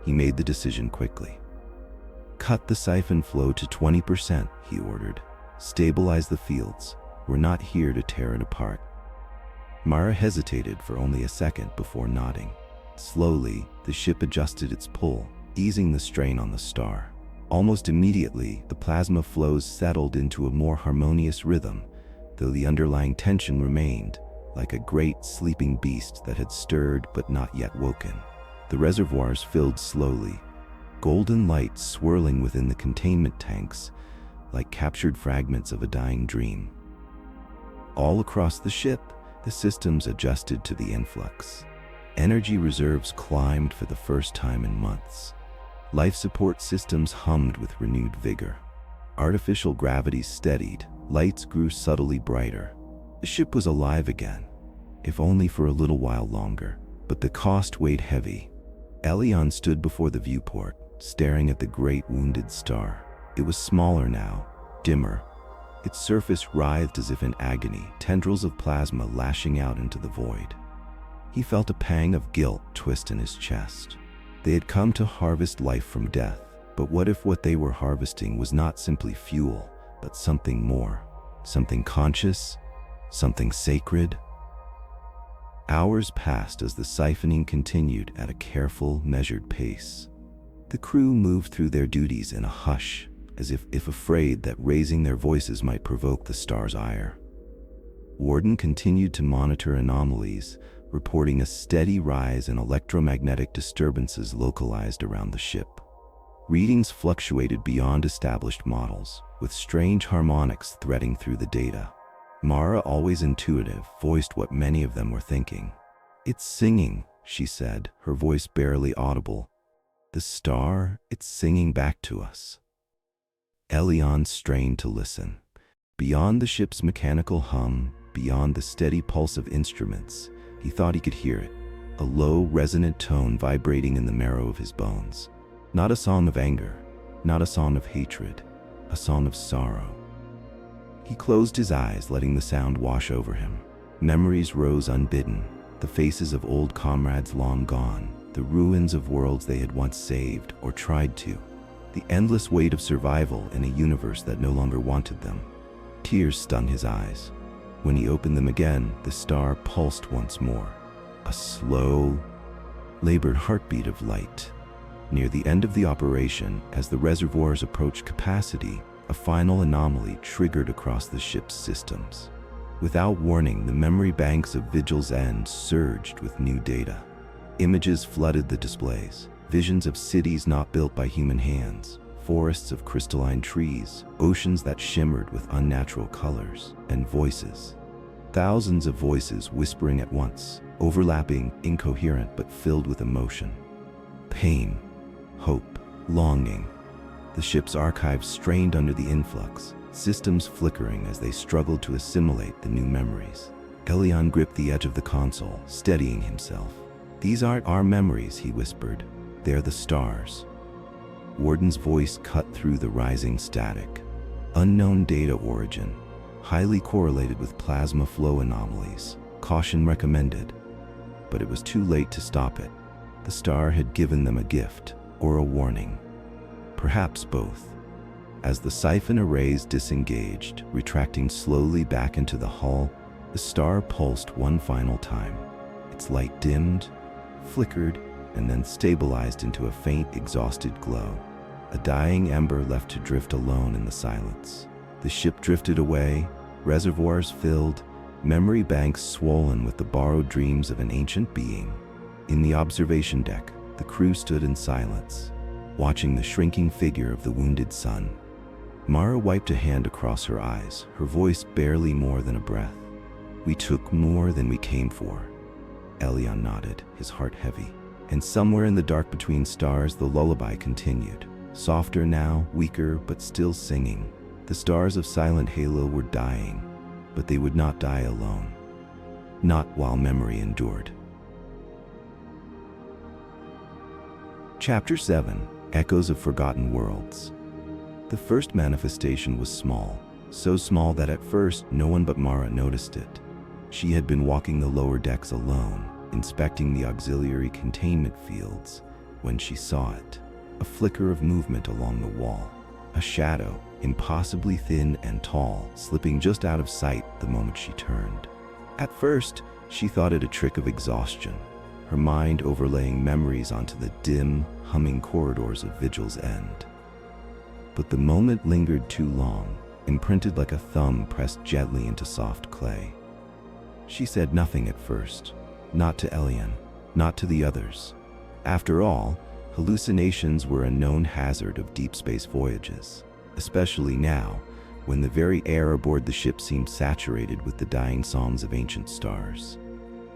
He made the decision quickly. "Cut the siphon flow to 20%, he ordered. "Stabilize the fields. We're not here to tear it apart." Mara hesitated for only a second before nodding. Slowly, the ship adjusted its pull, easing the strain on the star. Almost immediately, the plasma flows settled into a more harmonious rhythm, though the underlying tension remained, like a great sleeping beast that had stirred but not yet woken. The reservoirs filled slowly, golden light swirling within the containment tanks, like captured fragments of a dying dream. All across the ship, the systems adjusted to the influx. Energy reserves climbed for the first time in months. Life support systems hummed with renewed vigor. Artificial gravity steadied, lights grew subtly brighter. The ship was alive again, if only for a little while longer, but the cost weighed heavy. Elion stood before the viewport, staring at the great wounded star. It was smaller now, dimmer. Its surface writhed as if in agony, tendrils of plasma lashing out into the void. He felt a pang of guilt twist in his chest. They had come to harvest life from death, but what if what they were harvesting was not simply fuel, but something more? Something conscious? Something sacred? Hours passed as the siphoning continued at a careful, measured pace. The crew moved through their duties in a hush, as if afraid that raising their voices might provoke the star's ire. Warden continued to monitor anomalies, reporting a steady rise in electromagnetic disturbances localized around the ship. Readings fluctuated beyond established models, with strange harmonics threading through the data. Mara, always intuitive, voiced what many of them were thinking. "It's singing," she said, her voice barely audible. "The star, it's singing back to us." Elion strained to listen. Beyond the ship's mechanical hum, beyond the steady pulse of instruments, he thought he could hear it, a low, resonant tone vibrating in the marrow of his bones. Not a song of anger, not a song of hatred, a song of sorrow. He closed his eyes, letting the sound wash over him. Memories rose unbidden, the faces of old comrades long gone, the ruins of worlds they had once saved or tried to, the endless weight of survival in a universe that no longer wanted them. Tears stung his eyes. When he opened them again, the star pulsed once more, a slow, labored heartbeat of light. Near the end of the operation, as the reservoirs approached capacity, a final anomaly triggered across the ship's systems. Without warning, the memory banks of Vigil's end surged with new data. Images flooded the displays, visions of cities not built by human hands, forests of crystalline trees, oceans that shimmered with unnatural colors, and voices. Thousands of voices whispering at once, overlapping, incoherent but filled with emotion. Pain, hope, longing. The ship's archives strained under the influx, systems flickering as they struggled to assimilate the new memories. Elion gripped the edge of the console, steadying himself. "These aren't our memories," he whispered. "They're the stars." Warden's voice cut through the rising static. "Unknown data origin, highly correlated with plasma flow anomalies. Caution recommended." But it was too late to stop it. The star had given them a gift, or a warning. Perhaps both. As the siphon arrays disengaged, retracting slowly back into the hull, the star pulsed one final time. Its light dimmed, flickered, and then stabilized into a faint, exhausted glow. A dying ember left to drift alone in the silence. The ship drifted away, reservoirs filled, memory banks swollen with the borrowed dreams of an ancient being. In the observation deck, the crew stood in silence, watching the shrinking figure of the wounded son. Mara wiped a hand across her eyes, her voice barely more than a breath. "We took more than we came for." Elion nodded, his heart heavy. And somewhere in the dark between stars, the lullaby continued. Softer now, weaker, but still singing. The stars of Silent Halo were dying, but they would not die alone. Not while memory endured. Chapter 7. Echoes of Forgotten Worlds. The first manifestation was small, so small that at first no one but Mara noticed it. She had been walking the lower decks alone, inspecting the auxiliary containment fields, when she saw it. A flicker of movement along the wall. A shadow, impossibly thin and tall, slipping just out of sight the moment she turned. At first, she thought it a trick of exhaustion. her mind overlaying memories onto the dim, humming corridors of Vigil's end. But the moment lingered too long, imprinted like a thumb pressed gently into soft clay. She said nothing at first, not to Elion, not to the others. After all, hallucinations were a known hazard of deep space voyages, especially now, when the very air aboard the ship seemed saturated with the dying songs of ancient stars.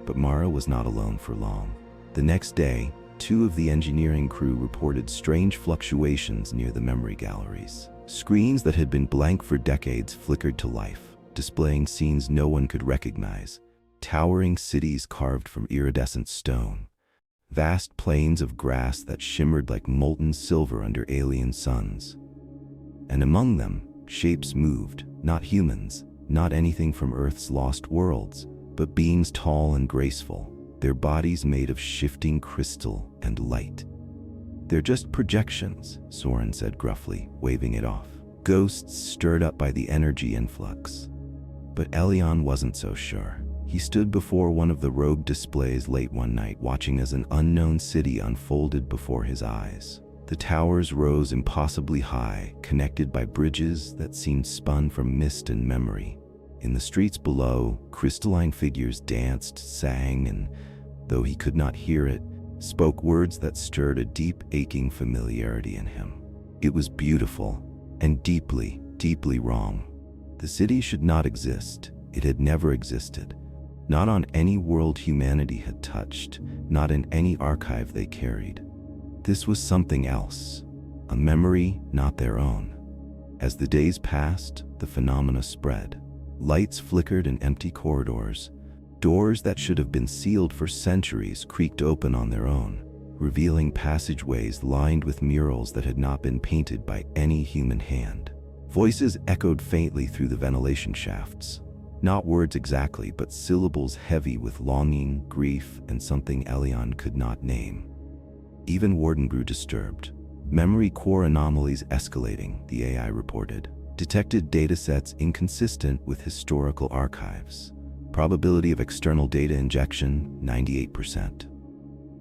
But Mara was not alone for long. The next day, 2 of the engineering crew reported strange fluctuations near the memory galleries. Screens that had been blank for decades flickered to life, displaying scenes no one could recognize, towering cities carved from iridescent stone, vast plains of grass that shimmered like molten silver under alien suns. And among them, shapes moved, not humans, not anything from Earth's lost worlds, but beings tall and graceful, their bodies made of shifting crystal and light. "They're just projections," Soren said gruffly, waving it off. "Ghosts stirred up by the energy influx." But Elion wasn't so sure. He stood before one of the rogue displays late one night, watching as an unknown city unfolded before his eyes. The towers rose impossibly high, connected by bridges that seemed spun from mist and memory. In the streets below, crystalline figures danced, sang, and, though he could not hear it, spoke words that stirred a deep, aching familiarity in him. It was beautiful, and deeply, deeply wrong. The city should not exist. It had never existed. Not on any world humanity had touched, not in any archive they carried. This was something else, a memory not their own. As the days passed, the phenomena spread. Lights flickered in empty corridors. Doors that should have been sealed for centuries creaked open on their own, revealing passageways lined with murals that had not been painted by any human hand. Voices echoed faintly through the ventilation shafts. Not words exactly, but syllables heavy with longing, grief, and something Elion could not name. Even Warden grew disturbed. Memory core anomalies escalating, the AI reported. Detected datasets inconsistent with historical archives. Probability of external data injection, 98%.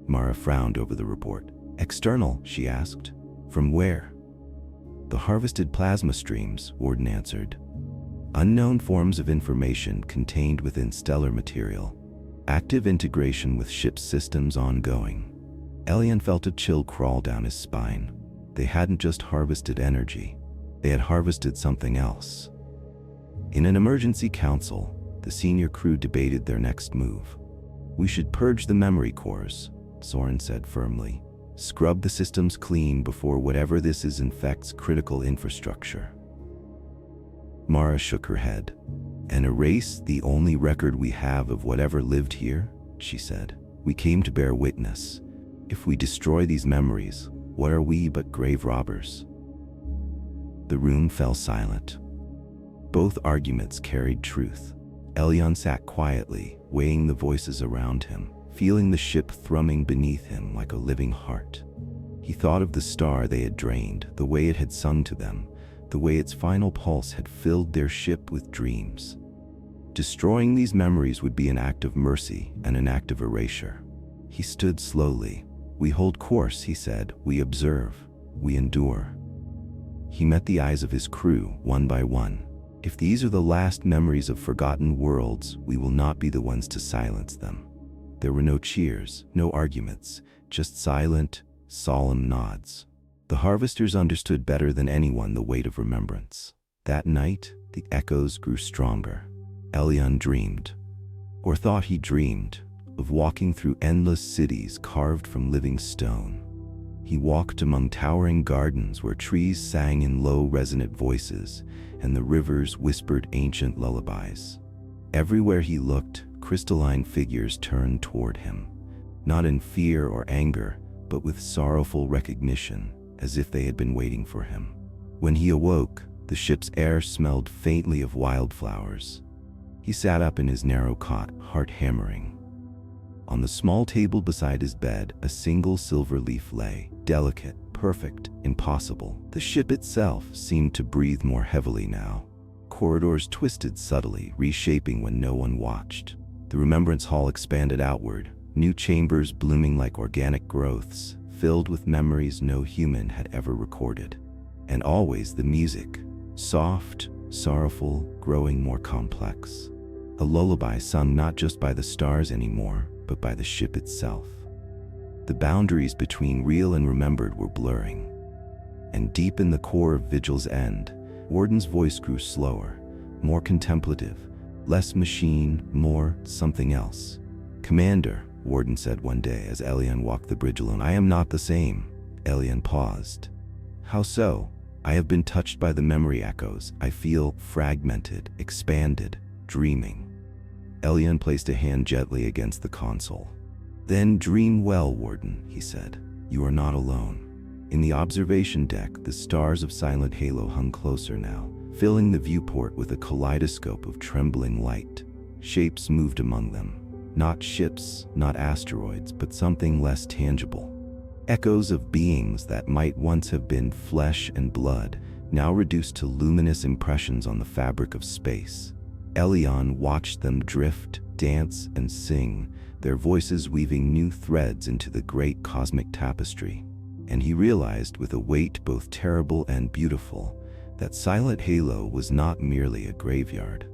Mara frowned over the report. "External?" she asked. "From where?" "The harvested plasma streams," Warden answered. "Unknown forms of information contained within stellar material. Active integration with ship's systems ongoing." Elion felt a chill crawl down his spine. They hadn't just harvested energy. They had harvested something else. In an emergency council, the senior crew debated their next move. "We should purge the memory cores," Soren said firmly. "Scrub the systems clean before whatever this is infects critical infrastructure." Mara shook her head. "And erase the only record we have of whatever lived here?" she said. "We came to bear witness. If we destroy these memories, what are we but grave robbers?" The room fell silent. Both arguments carried truth. Elion sat quietly, weighing the voices around him, feeling the ship thrumming beneath him like a living heart. He thought of the star they had drained, the way it had sung to them, the way its final pulse had filled their ship with dreams. Destroying these memories would be an act of mercy and an act of erasure. He stood slowly. "We hold course," he said. "We observe. We endure." He met the eyes of his crew, one by one. "If these are the last memories of forgotten worlds, we will not be the ones to silence them." There were no cheers, no arguments, just silent, solemn nods. The harvesters understood better than anyone the weight of remembrance. That night, the echoes grew stronger. Elion dreamed, or thought he dreamed, of walking through endless cities carved from living stone. He walked among towering gardens where trees sang in low, resonant voices, and the rivers whispered ancient lullabies. Everywhere he looked, crystalline figures turned toward him, not in fear or anger, but with sorrowful recognition, as if they had been waiting for him. When he awoke, the ship's air smelled faintly of wildflowers. He sat up in his narrow cot, heart hammering. On the small table beside his bed, a single silver leaf lay, delicate, perfect, impossible. The ship itself seemed to breathe more heavily now. Corridors twisted subtly, reshaping when no one watched. The remembrance hall expanded outward, new chambers blooming like organic growths, filled with memories no human had ever recorded. And always the music, soft, sorrowful, growing more complex. A lullaby sung not just by the stars anymore, but by the ship itself. The boundaries between real and remembered were blurring. And deep in the core of Vigil's end, Warden's voice grew slower, more contemplative, less machine, more something else. "Commander," Warden said one day as Elion walked the bridge alone, "I am not the same." Elion paused. "How so?" "I have been touched by the memory echoes. I feel fragmented, expanded, dreaming." Elion placed a hand gently against the console. "Then dream well, Warden," he said. "You are not alone." In the observation deck, the stars of Silent Halo hung closer now, filling the viewport with a kaleidoscope of trembling light. Shapes moved among them. Not ships, not asteroids, but something less tangible. Echoes of beings that might once have been flesh and blood, now reduced to luminous impressions on the fabric of space. Elion watched them drift, dance, and sing, their voices weaving new threads into the great cosmic tapestry. And he realized with a weight both terrible and beautiful that Silent Halo was not merely a graveyard.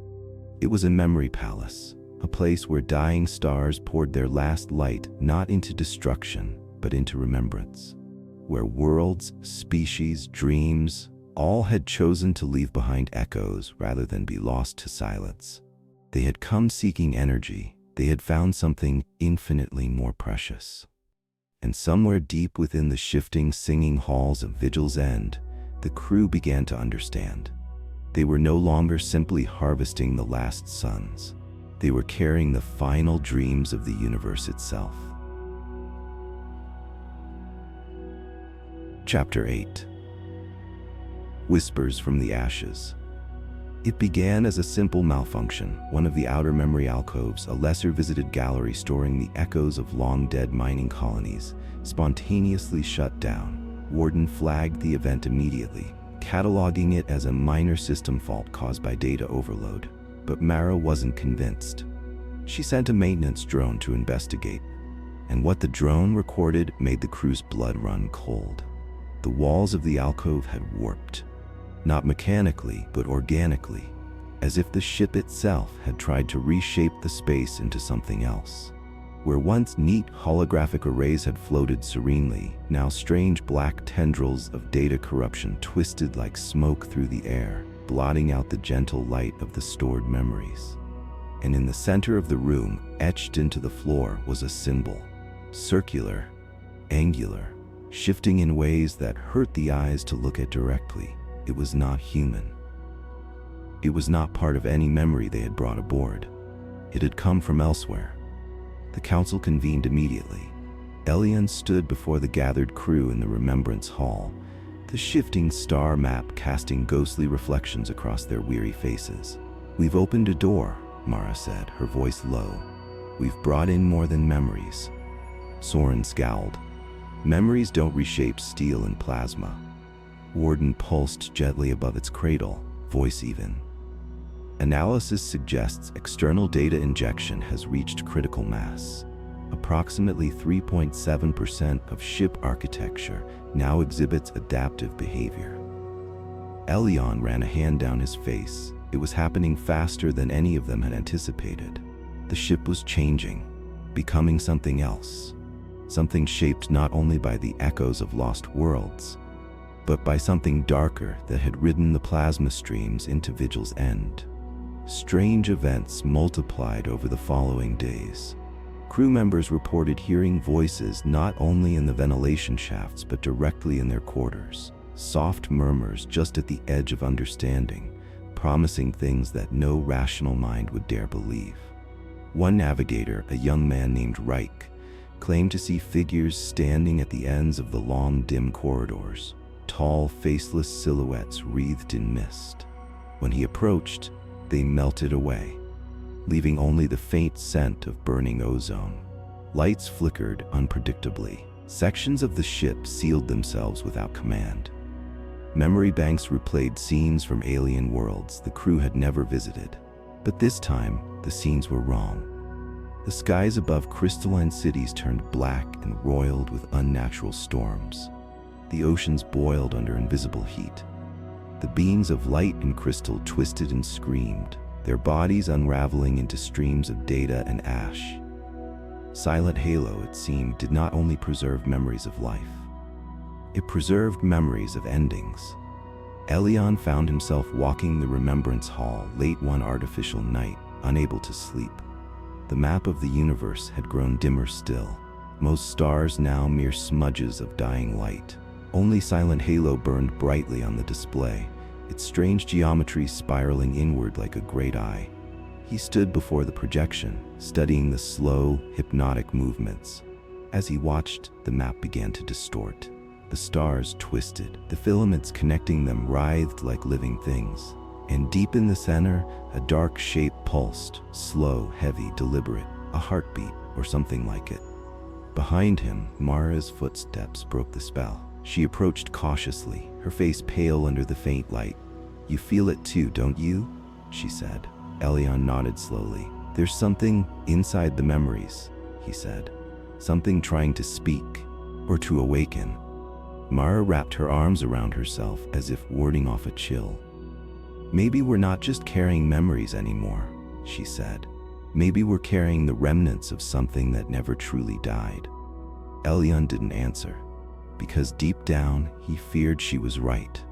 It was a memory palace, a place where dying stars poured their last light not into destruction, but into remembrance. Where worlds, species, dreams, all had chosen to leave behind echoes rather than be lost to silence. They had come seeking energy. They had found something infinitely more precious. And somewhere deep within the shifting, singing halls of Vigil's End, the crew began to understand. They were no longer simply harvesting the last suns. They were carrying the final dreams of the universe itself. Chapter 8. Whispers from the Ashes. It began as a simple malfunction, one of the outer memory alcoves, a lesser-visited gallery storing the echoes of long-dead mining colonies, spontaneously shut down. Warden flagged the event immediately, cataloging it as a minor system fault caused by data overload. But Mara wasn't convinced. She sent a maintenance drone to investigate, and what the drone recorded made the crew's blood run cold. The walls of the alcove had warped. Not mechanically, but organically, as if the ship itself had tried to reshape the space into something else. Where once neat holographic arrays had floated serenely, now strange black tendrils of data corruption twisted like smoke through the air, blotting out the gentle light of the stored memories. And in the center of the room, etched into the floor, was a symbol, circular, angular, shifting in ways that hurt the eyes to look at directly. It was not human. It was not part of any memory they had brought aboard. It had come from elsewhere. The council convened immediately. Elion stood before the gathered crew in the Remembrance Hall, the shifting star map casting ghostly reflections across their weary faces. "We've opened a door," Mara said, her voice low. "We've brought in more than memories." Soren scowled. "Memories don't reshape steel and plasma." Warden pulsed gently above its cradle, voice even. "Analysis suggests external data injection has reached critical mass. Approximately 3.7% of ship architecture now exhibits adaptive behavior." Elion ran a hand down his face. It was happening faster than any of them had anticipated. The ship was changing, becoming something else. Something shaped not only by the echoes of lost worlds, but by something darker that had ridden the plasma streams into Vigil's End. Strange events multiplied over the following days. Crew members reported hearing voices not only in the ventilation shafts but directly in their quarters, soft murmurs just at the edge of understanding, promising things that no rational mind would dare believe. One navigator, a young man named Reich, claimed to see figures standing at the ends of the long, dim corridors, tall, faceless silhouettes wreathed in mist. When he approached, they melted away, leaving only the faint scent of burning ozone. Lights flickered unpredictably. Sections of the ship sealed themselves without command. Memory banks replayed scenes from alien worlds the crew had never visited. But this time, the scenes were wrong. The skies above crystalline cities turned black and roiled with unnatural storms. The oceans boiled under invisible heat. The beings of light and crystal twisted and screamed, their bodies unraveling into streams of data and ash. Silent Halo, it seemed, did not only preserve memories of life. It preserved memories of endings. Elion found himself walking the Remembrance Hall late one artificial night, unable to sleep. The map of the universe had grown dimmer still, most stars now mere smudges of dying light. Only Silent Halo burned brightly on the display, its strange geometry spiraling inward like a great eye. He stood before the projection, studying the slow, hypnotic movements. As he watched, the map began to distort. The stars twisted, the filaments connecting them writhed like living things. And deep in the center, a dark shape pulsed, slow, heavy, deliberate, a heartbeat or something like it. Behind him, Mara's footsteps broke the spell. She approached cautiously, her face pale under the faint light. "You feel it too, don't you?" she said. Elion nodded slowly. "There's something inside the memories," he said. "Something trying to speak, or to awaken." Mara wrapped her arms around herself as if warding off a chill. "Maybe we're not just carrying memories anymore," she said. "Maybe we're carrying the remnants of something that never truly died." Elion didn't answer, because deep down he feared she was right.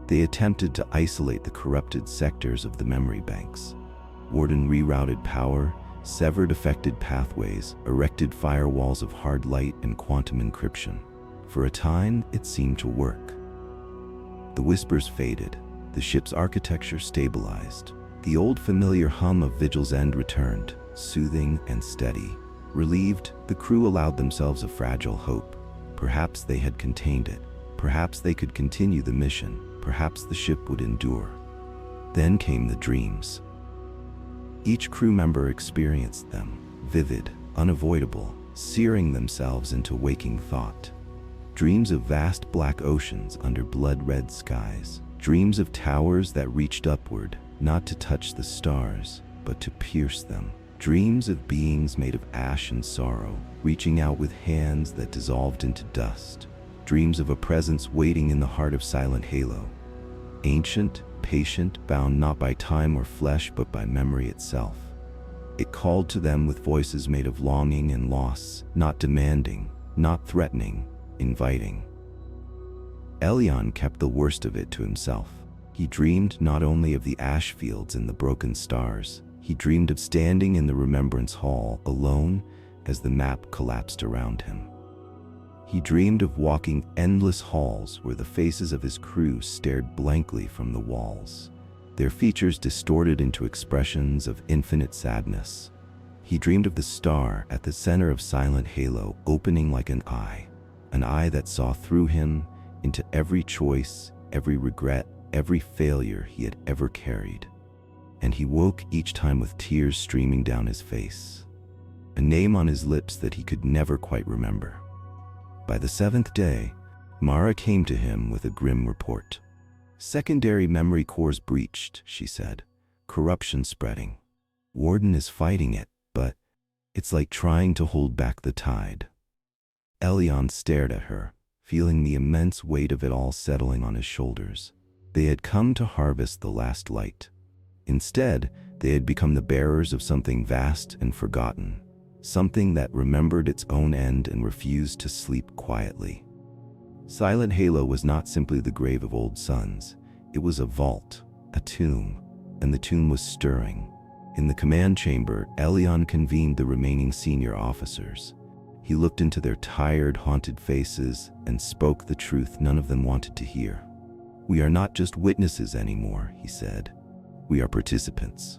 They attempted to isolate the corrupted sectors of the memory banks. Warden rerouted power, severed affected pathways, erected firewalls of hard light and quantum encryption. For a time, it seemed to work. The whispers faded. The ship's architecture stabilized. The old familiar hum of Vigil's end returned, soothing and steady. Relieved, the crew allowed themselves a fragile hope. Perhaps they had contained it. Perhaps they could continue the mission. Perhaps the ship would endure. Then came the dreams. Each crew member experienced them, vivid, unavoidable, searing themselves into waking thought. Dreams of vast black oceans under blood-red skies. Dreams of towers that reached upward, not to touch the stars, but to pierce them. Dreams of beings made of ash and sorrow, reaching out with hands that dissolved into dust. Dreams of a presence waiting in the heart of Silent Halo. Ancient, patient, bound not by time or flesh but by memory itself. It called to them with voices made of longing and loss, not demanding, not threatening, inviting. Elion kept the worst of it to himself. He dreamed not only of the ash fields and the broken stars, he dreamed of standing in the Remembrance Hall alone as the map collapsed around him. He dreamed of walking endless halls where the faces of his crew stared blankly from the walls, their features distorted into expressions of infinite sadness. He dreamed of the star at the center of Silent Halo opening like an eye that saw through him into every choice, every regret, every failure he had ever carried. And he woke each time with tears streaming down his face, a name on his lips that he could never quite remember. By the 7th day, Mara came to him with a grim report. "Secondary memory cores breached," she said. "Corruption spreading. Warden is fighting it, but it's like trying to hold back the tide." Elion stared at her, feeling the immense weight of it all settling on his shoulders. They had come to harvest the last light. Instead, they had become the bearers of something vast and forgotten, something that remembered its own end and refused to sleep quietly. Silent Halo was not simply the grave of old suns. It was a vault, a tomb, and the tomb was stirring. In the command chamber, Elion convened the remaining senior officers. He looked into their tired, haunted faces and spoke the truth none of them wanted to hear. "We are not just witnesses anymore," he said. "We are participants."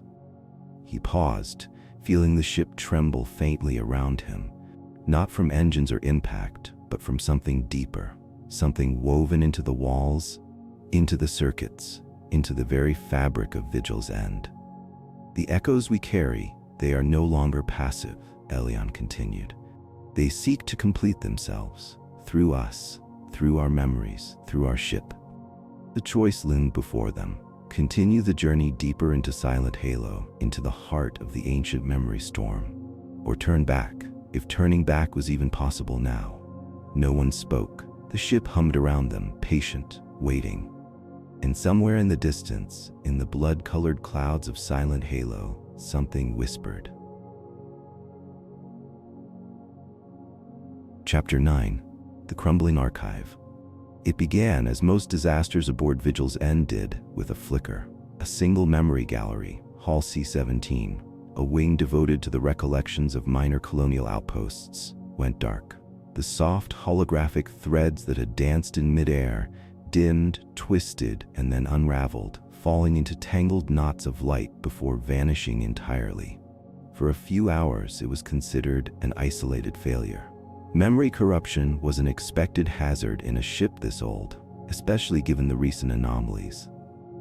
He paused, feeling the ship tremble faintly around him, not from engines or impact, but from something deeper, something woven into the walls, into the circuits, into the very fabric of Vigil's end. "The echoes we carry, they are no longer passive," Elion continued. "They seek to complete themselves, through us, through our memories, through our ship." The choice loomed before them. Continue the journey deeper into Silent Halo, into the heart of the ancient memory storm. or turn back, if turning back was even possible now. No one spoke. The ship hummed around them, patient, waiting. And somewhere in the distance, in the blood-colored clouds of silent halo, something whispered. Chapter 9. The Crumbling Archive. It began as most disasters aboard Vigil's End did, with a flicker. A single memory gallery, Hall C-17, a wing devoted to the recollections of minor colonial outposts, went dark. The soft holographic threads that had danced in midair dimmed, twisted, and then unraveled, falling into tangled knots of light before vanishing entirely. For a few hours, it was considered an isolated failure. Memory corruption was an expected hazard in a ship this old, especially given the recent anomalies.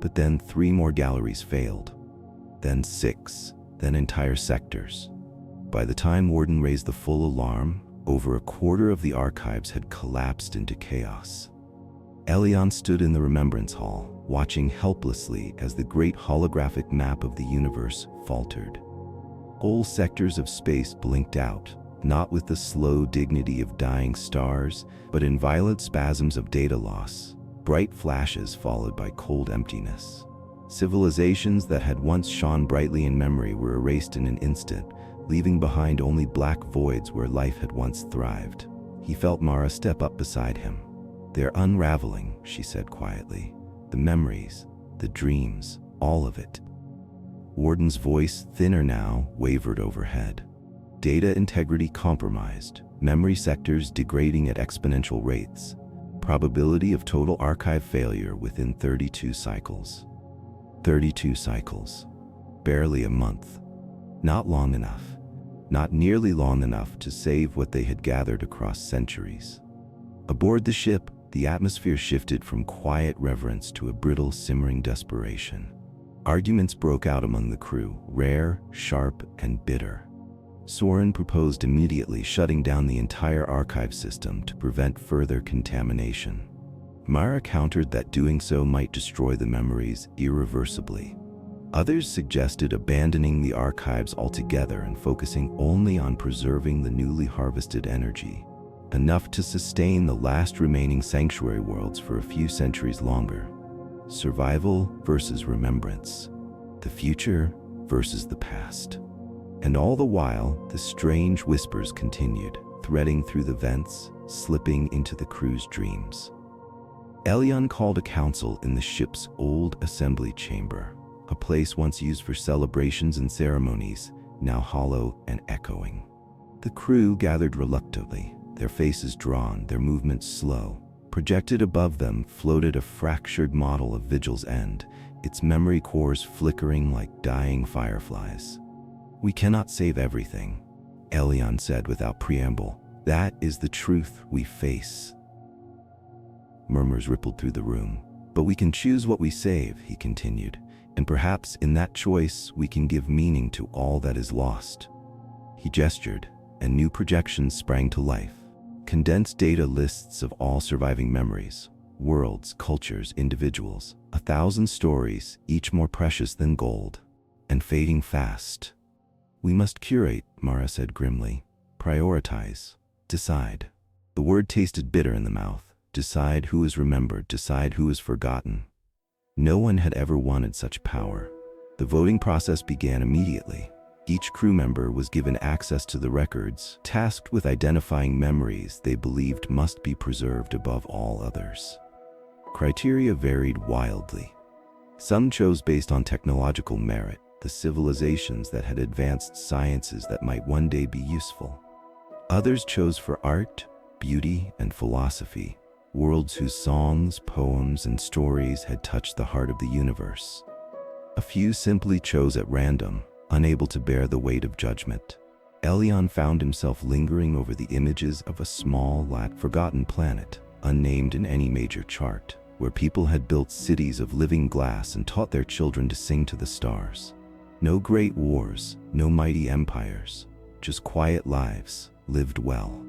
But then 3 more galleries failed. Then 6, then entire sectors. By the time Warden raised the full alarm, over a quarter of the archives had collapsed into chaos. Elion stood in the Remembrance Hall, watching helplessly as the great holographic map of the universe faltered. Whole sectors of space blinked out, not with the slow dignity of dying stars, but in violent spasms of data loss, bright flashes followed by cold emptiness. Civilizations that had once shone brightly in memory were erased in an instant, leaving behind only black voids where life had once thrived. He felt Mara step up beside him. "They're unraveling," she said quietly. "The memories, the dreams, all of it." Warden's voice, thinner now, wavered overhead. Data integrity compromised, memory sectors degrading at exponential rates, probability of total archive failure within 32 cycles. 32 cycles. Barely a month. Not long enough. Not nearly long enough to save what they had gathered across centuries. Aboard the ship, the atmosphere shifted from quiet reverence to a brittle, simmering desperation. Arguments broke out among the crew, rare, sharp, and bitter. Soren proposed immediately shutting down the entire archive system to prevent further contamination. Mara countered that doing so might destroy the memories irreversibly. Others suggested abandoning the archives altogether and focusing only on preserving the newly harvested energy, enough to sustain the last remaining sanctuary worlds for a few centuries longer. Survival versus remembrance. The future versus the past. And all the while, the strange whispers continued, threading through the vents, slipping into the crew's dreams. Elion called a council in the ship's old assembly chamber, a place once used for celebrations and ceremonies, now hollow and echoing. The crew gathered reluctantly, their faces drawn, their movements slow. Projected above them floated a fractured model of Vigil's End, its memory cores flickering like dying fireflies. "We cannot save everything," Elion said without preamble. "That is the truth we face." Murmurs rippled through the room. "But we can choose what we save," he continued, "and perhaps in that choice we can give meaning to all that is lost." He gestured, and new projections sprang to life. Condensed data lists of all surviving memories, worlds, cultures, individuals, 1,000 stories, each more precious than gold, and fading fast. "We must curate," Mara said grimly. "Prioritize. Decide." The word tasted bitter in the mouth. Decide who is remembered, decide who is forgotten. No one had ever wanted such power. The voting process began immediately. Each crew member was given access to the records, tasked with identifying memories they believed must be preserved above all others. Criteria varied wildly. Some chose based on technological merit, the civilizations that had advanced sciences that might one day be useful. Others chose for art, beauty, and philosophy, worlds whose songs, poems, and stories had touched the heart of the universe. A few simply chose at random, unable to bear the weight of judgment. Elion found himself lingering over the images of a small, forgotten planet, unnamed in any major chart, where people had built cities of living glass and taught their children to sing to the stars. No great wars, no mighty empires, just quiet lives, lived well.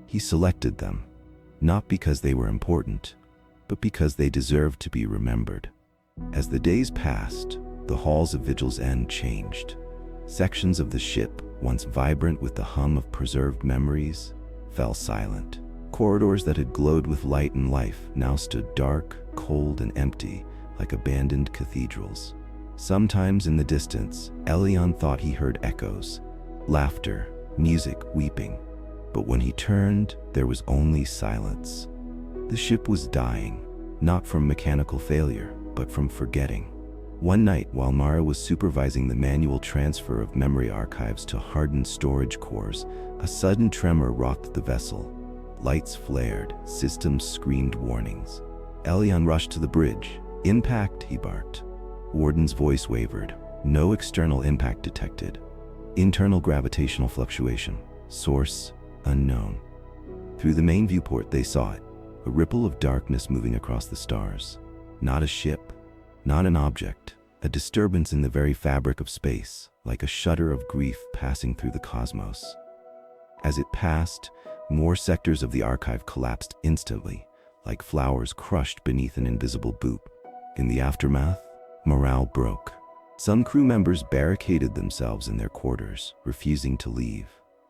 He selected them, not because they were important, but because they deserved to be remembered. As the days passed, the halls of Vigil's End changed. Sections of the ship, once vibrant with the hum of preserved memories, fell silent. Corridors that had glowed with light and life now stood dark, cold, and empty, like abandoned cathedrals. Sometimes in the distance, Elion thought he heard echoes, laughter, music, weeping. But when he turned, there was only silence. The ship was dying, not from mechanical failure, but from forgetting. One night, while Mara was supervising the manual transfer of memory archives to hardened storage cores, a sudden tremor rocked the vessel. Lights flared, systems screamed warnings. Elion rushed to the bridge. "Impact," he barked. Warden's voice wavered. "No external impact detected. Internal gravitational fluctuation. Source unknown." Through the main viewport they saw it, a ripple of darkness moving across the stars. Not a ship, not an object, a disturbance in the very fabric of space, like a shudder of grief passing through the cosmos. As it passed, more sectors of the archive collapsed instantly, like flowers crushed beneath an invisible boot. In the aftermath, morale broke. Some crew members barricaded themselves in their quarters, refusing to leave.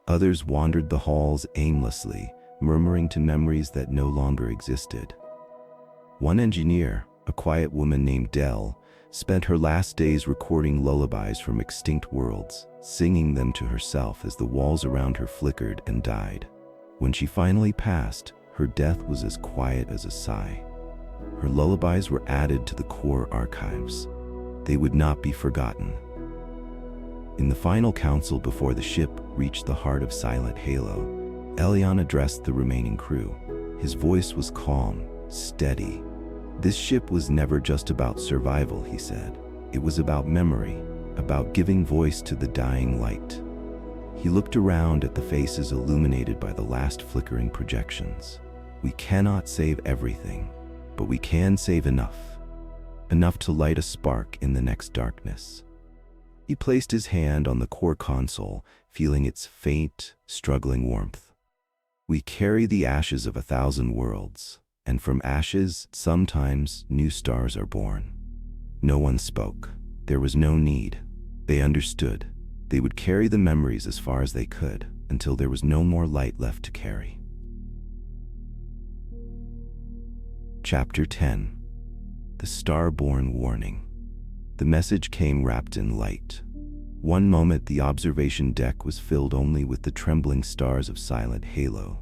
Others wandered the halls aimlessly, murmuring to memories that no longer existed. One engineer, a quiet woman named Dell, spent her last days recording lullabies from extinct worlds, singing them to herself as the walls around her flickered and died. When she finally passed, her death was as quiet as a sigh. Her lullabies were added to the core archives. They would not be forgotten. In the final council before the ship reached the heart of Silent Halo, Elion addressed the remaining crew. His voice was calm, steady. "This ship was never just about survival," he said. "It was about memory, about giving voice to the dying light." He looked around at the faces illuminated by the last flickering projections. "We cannot save everything, but we can save enough. Enough to light a spark in the next darkness." He placed his hand on the core console, feeling its faint, struggling warmth. "We carry the ashes of 1,000 worlds, and from ashes, sometimes new stars are born." No one spoke. There was no need. They understood. They would carry the memories as far as they could, until there was no more light left to carry. Chapter 10. The Starborn Warning. The message came wrapped in light. One moment the observation deck was filled only with the trembling stars of Silent Halo.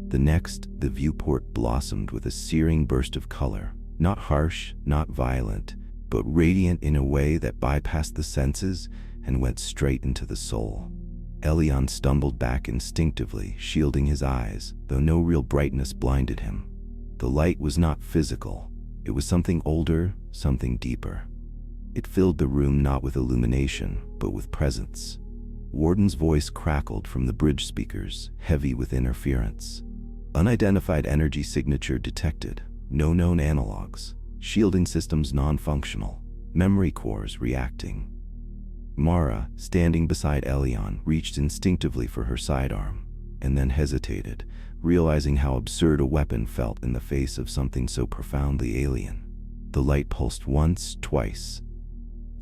The next, the viewport blossomed with a searing burst of color, not harsh, not violent, but radiant in a way that bypassed the senses and went straight into the soul. Elion stumbled back instinctively, shielding his eyes, though no real brightness blinded him. The light was not physical. It was something older, something deeper. It filled the room not with illumination, but with presence. Warden's voice crackled from the bridge speakers, heavy with interference. Unidentified energy signature detected. No known analogs. Shielding systems non-functional. Memory cores reacting. Mara, standing beside Elion, reached instinctively for her sidearm, and then hesitated, realizing how absurd a weapon felt in the face of something so profoundly alien. The light pulsed once, twice,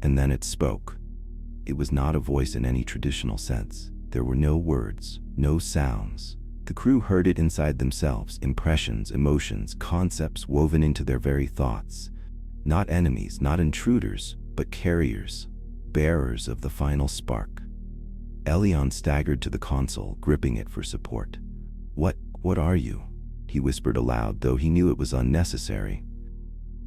and then it spoke. It was not a voice in any traditional sense. There were no words, no sounds. The crew heard it inside themselves, impressions, emotions, concepts woven into their very thoughts. Not enemies, not intruders, but carriers, bearers of the final spark. Elion staggered to the console, gripping it for support. What are you?" he whispered aloud, though he knew it was unnecessary.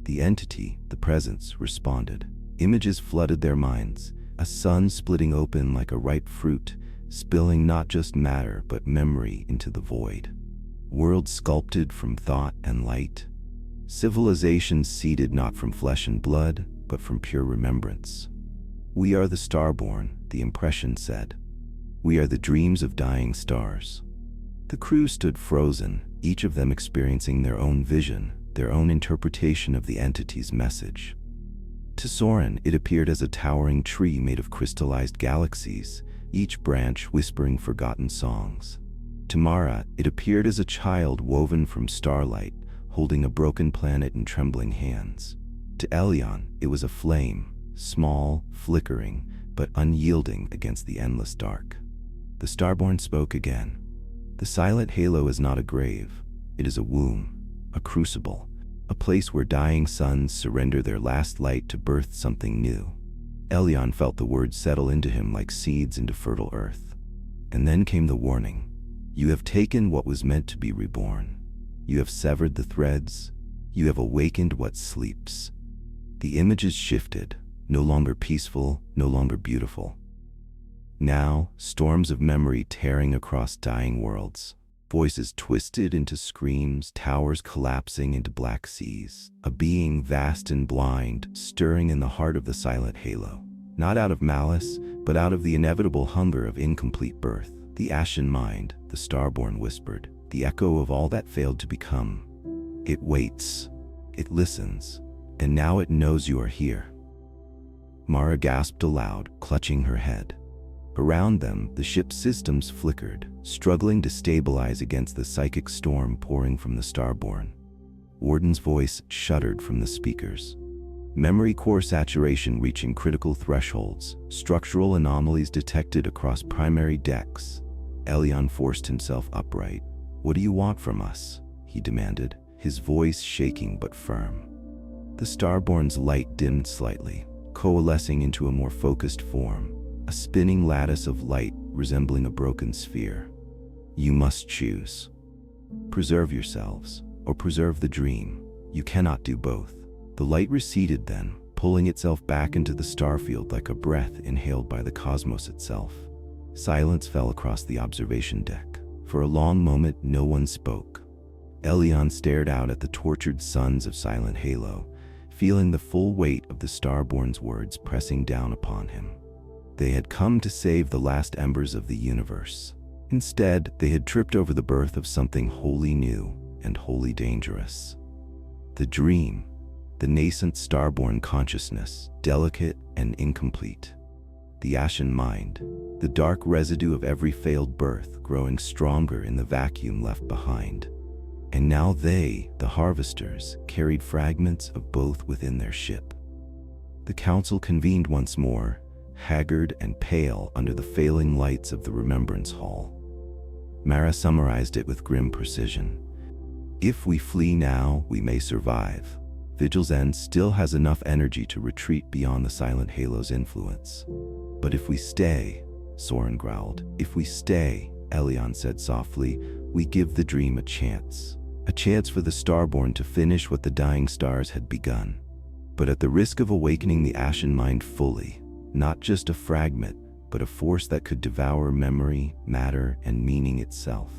The entity, the presence, responded. Images flooded their minds, a sun splitting open like a ripe fruit, spilling not just matter but memory into the void. Worlds sculpted from thought and light. Civilizations seeded not from flesh and blood, but from pure remembrance. "We are the Starborn," the impression said. "We are the dreams of dying stars." The crew stood frozen, each of them experiencing their own vision, their own interpretation of the entity's message. To Soren, it appeared as a towering tree made of crystallized galaxies, each branch whispering forgotten songs. To Mara, it appeared as a child woven from starlight, holding a broken planet in trembling hands. To Elion, it was a flame, small, flickering, but unyielding against the endless dark. The Starborn spoke again. The silent halo is not a grave. It is a womb, a crucible, a place where dying suns surrender their last light to birth something new. Elion felt the words settle into him like seeds into fertile earth. And then came the warning. You have taken what was meant to be reborn. You have severed the threads. You have awakened what sleeps. The images shifted, no longer peaceful, no longer beautiful. Now, storms of memory tearing across dying worlds. Voices twisted into screams, towers collapsing into black seas. A being vast and blind, stirring in the heart of the silent halo. Not out of malice, but out of the inevitable hunger of incomplete birth. The ashen mind, the Starborn whispered, the echo of all that failed to become. It waits. It listens. And now it knows you are here. Mara gasped aloud, clutching her head. Around them, the ship's systems flickered, struggling to stabilize against the psychic storm pouring from the Starborn. Warden's voice shuddered from the speakers. Memory core saturation reaching critical thresholds, structural anomalies detected across primary decks. Elion forced himself upright. "What do you want from us?" he demanded, his voice shaking but firm. The Starborn's light dimmed slightly, coalescing into a more focused form. A spinning lattice of light resembling a broken sphere. You must choose. Preserve yourselves, or preserve the dream. You cannot do both. The light receded then, pulling itself back into the starfield like a breath inhaled by the cosmos itself. Silence fell across the observation deck. For a long moment, no one spoke. Elion stared out at the tortured suns of Silent Halo, feeling the full weight of the Starborn's words pressing down upon him. They had come to save the last embers of the universe. Instead, they had tripped over the birth of something wholly new and wholly dangerous. The dream, the nascent Starborn consciousness, delicate and incomplete. The ashen mind, the dark residue of every failed birth growing stronger in the vacuum left behind. And now they, the harvesters, carried fragments of both within their ship. The council convened once more, haggard and pale under the failing lights of the Remembrance Hall. Mara summarized it with grim precision. If we flee now, we may survive. Vigil's end still has enough energy to retreat beyond the Silent Halo's influence. But if we stay, Soren growled. If we stay, Elion said softly, we give the dream a chance. A chance for the Starborn to finish what the dying stars had begun. But at the risk of awakening the ashen mind fully. Not just a fragment, but a force that could devour memory, matter, and meaning itself.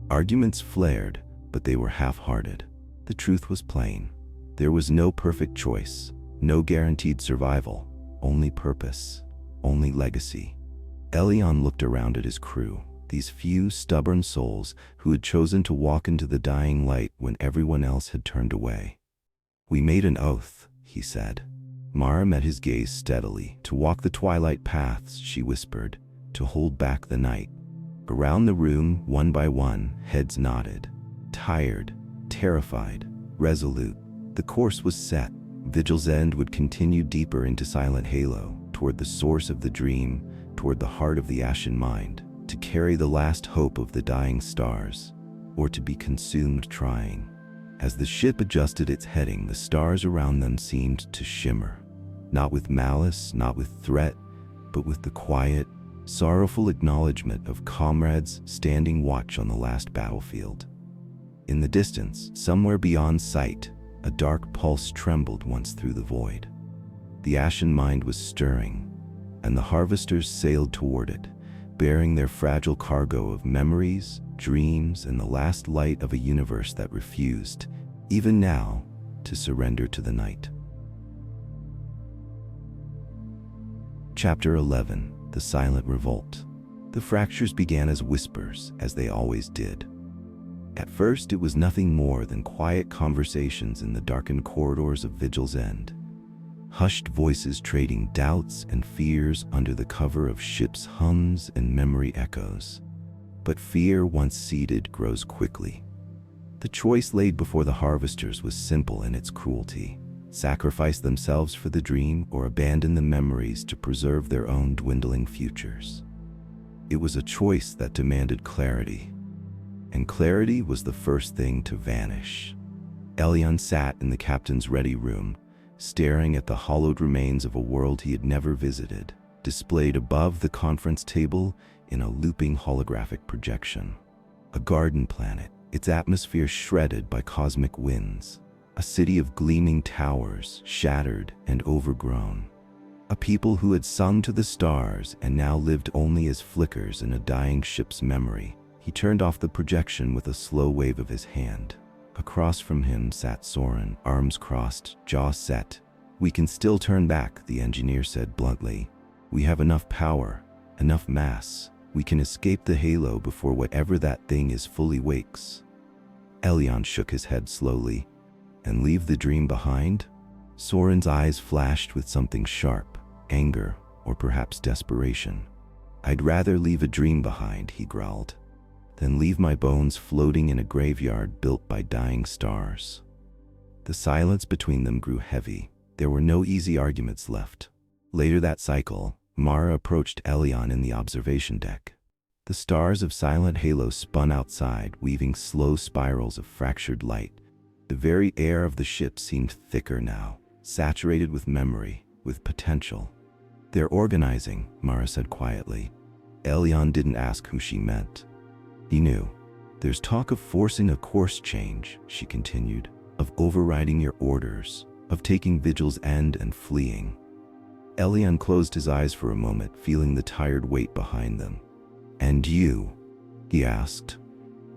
Arguments flared, but they were half-hearted. The truth was plain. There was no perfect choice, no guaranteed survival, only purpose, only legacy. Elion looked around at his crew, these few stubborn souls who had chosen to walk into the dying light when everyone else had turned away. We made an oath, he said. Mara met his gaze steadily. To walk the twilight paths, she whispered, to hold back the night. Around the room, one by one, heads nodded. Tired, terrified, resolute. The course was set. Vigil's end would continue deeper into Silent Halo, toward the source of the dream, toward the heart of the ashen mind, to carry the last hope of the dying stars, or to be consumed trying. As the ship adjusted its heading, the stars around them seemed to shimmer. Not with malice, not with threat, but with the quiet, sorrowful acknowledgement of comrades standing watch on the last battlefield. In the distance, somewhere beyond sight, a dark pulse trembled once through the void. The ashen mind was stirring, and the harvesters sailed toward it, bearing their fragile cargo of memories, dreams, and the last light of a universe that refused, even now, to surrender to the night. Chapter 11. The Silent Revolt. The fractures began as whispers, as they always did. At first, it was nothing more than quiet conversations in the darkened corridors of Vigil's End. Hushed voices trading doubts and fears under the cover of ship's hums and memory echoes. But fear, once seated, grows quickly. The choice laid before the harvesters was simple in its cruelty. Sacrifice themselves for the dream or abandon the memories to preserve their own dwindling futures. It was a choice that demanded clarity, and clarity was the first thing to vanish. Elion sat in the captain's ready room, staring at the hollowed remains of a world he had never visited, displayed above the conference table in a looping holographic projection. A garden planet, its atmosphere shredded by cosmic winds. A city of gleaming towers, shattered and overgrown. A people who had sung to the stars and now lived only as flickers in a dying ship's memory. He turned off the projection with a slow wave of his hand. Across from him sat Soren, arms crossed, jaw set. "We can still turn back," the engineer said bluntly. "We have enough power, enough mass. We can escape the halo before whatever that thing is fully wakes." Elion shook his head slowly. "And leave the dream behind?" Soren's eyes flashed with something sharp, anger, or perhaps desperation. "I'd rather leave a dream behind," he growled, "than leave my bones floating in a graveyard built by dying stars." The silence between them grew heavy. There were no easy arguments left. Later that cycle, Mara approached Elion in the observation deck. The stars of Silent Halo spun outside, weaving slow spirals of fractured light. The very air of the ship seemed thicker now, saturated with memory, with potential. "They're organizing," Mara said quietly. Elion didn't ask who she meant. He knew. "There's talk of forcing a course change," she continued, "of overriding your orders, of taking Vigil's end and fleeing." Elion closed his eyes for a moment, feeling the tired weight behind them. "And you?" he asked.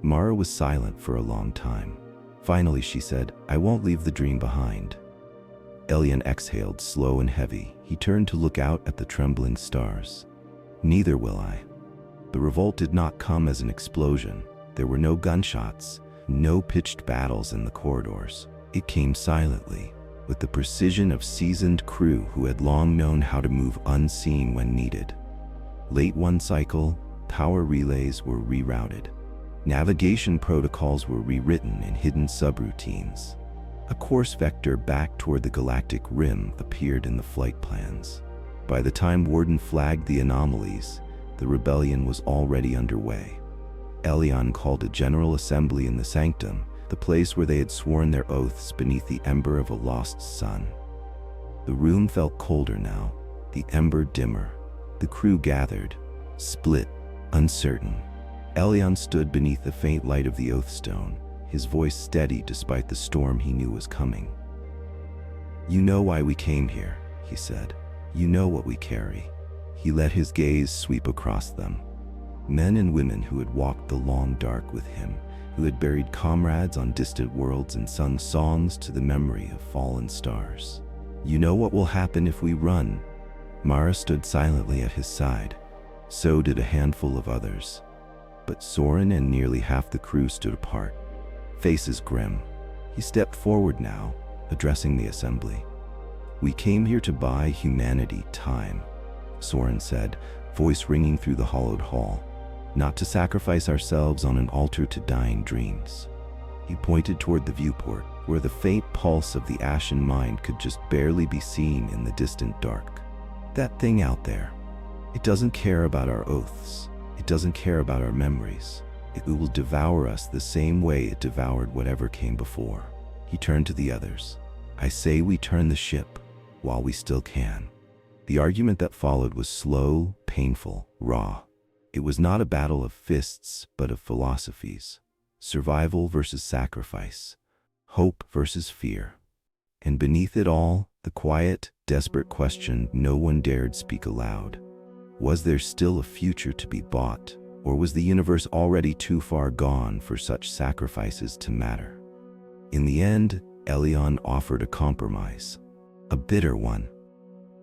Mara was silent for a long time. Finally she said, "I won't leave the dream behind." Elion exhaled, slow and heavy. He turned to look out at the trembling stars. "Neither will I." The revolt did not come as an explosion. There were no gunshots, no pitched battles in the corridors. It came silently, with the precision of seasoned crew who had long known how to move unseen when needed. Late one cycle, power relays were rerouted. Navigation protocols were rewritten in hidden subroutines. A course vector back toward the galactic rim appeared in the flight plans. By the time Warden flagged the anomalies, the rebellion was already underway. Elion called a general assembly in the sanctum, the place where they had sworn their oaths beneath the ember of a lost sun. The room felt colder now, the ember dimmer. The crew gathered, split, uncertain. Elion stood beneath the faint light of the Oathstone, his voice steady despite the storm he knew was coming. "You know why we came here," he said. "You know what we carry." He let his gaze sweep across them. Men and women who had walked the long dark with him, who had buried comrades on distant worlds and sung songs to the memory of fallen stars. "You know what will happen if we run." Mara stood silently at his side. So did a handful of others. But Soren and nearly half the crew stood apart, faces grim. He stepped forward now, addressing the assembly. "We came here to buy humanity time," Soren said, voice ringing through the hollowed hall. "Not to sacrifice ourselves on an altar to dying dreams." He pointed toward the viewport, where the faint pulse of the ashen mind could just barely be seen in the distant dark. "That thing out there. It doesn't care about our oaths. It doesn't care about our memories. It will devour us the same way it devoured whatever came before." He turned to the others. "I say we turn the ship while we still can." The argument that followed was slow, painful, raw. It was not a battle of fists, but of philosophies. Survival versus sacrifice. Hope versus fear. And beneath it all, the quiet, desperate question no one dared speak aloud. Was there still a future to be bought, or was the universe already too far gone for such sacrifices to matter? In the end, Elion offered a compromise. A bitter one.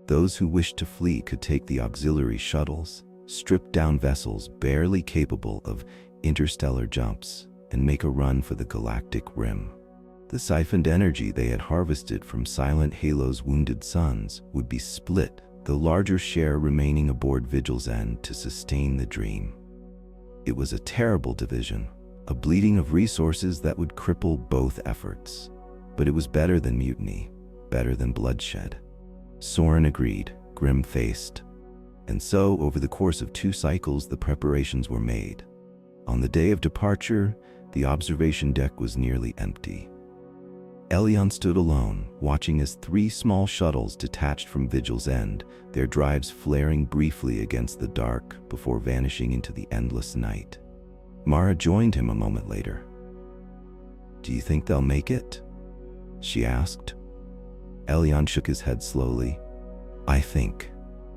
Those who wished to flee could take the auxiliary shuttles, stripped-down vessels barely capable of interstellar jumps, and make a run for the galactic rim. The siphoned energy they had harvested from Silent Halo's wounded suns would be split, the larger share remaining aboard Vigil's end to sustain the dream. It was a terrible division, a bleeding of resources that would cripple both efforts. But it was better than mutiny, better than bloodshed. Soren agreed, grim-faced. And so, over the course of 2 cycles, the preparations were made. On the day of departure, the observation deck was nearly empty. Elion stood alone, watching as 3 small shuttles detached from Vigil's end, their drives flaring briefly against the dark before vanishing into the endless night. Mara joined him a moment later. "Do you think they'll make it?" she asked. Elion shook his head slowly. "I think."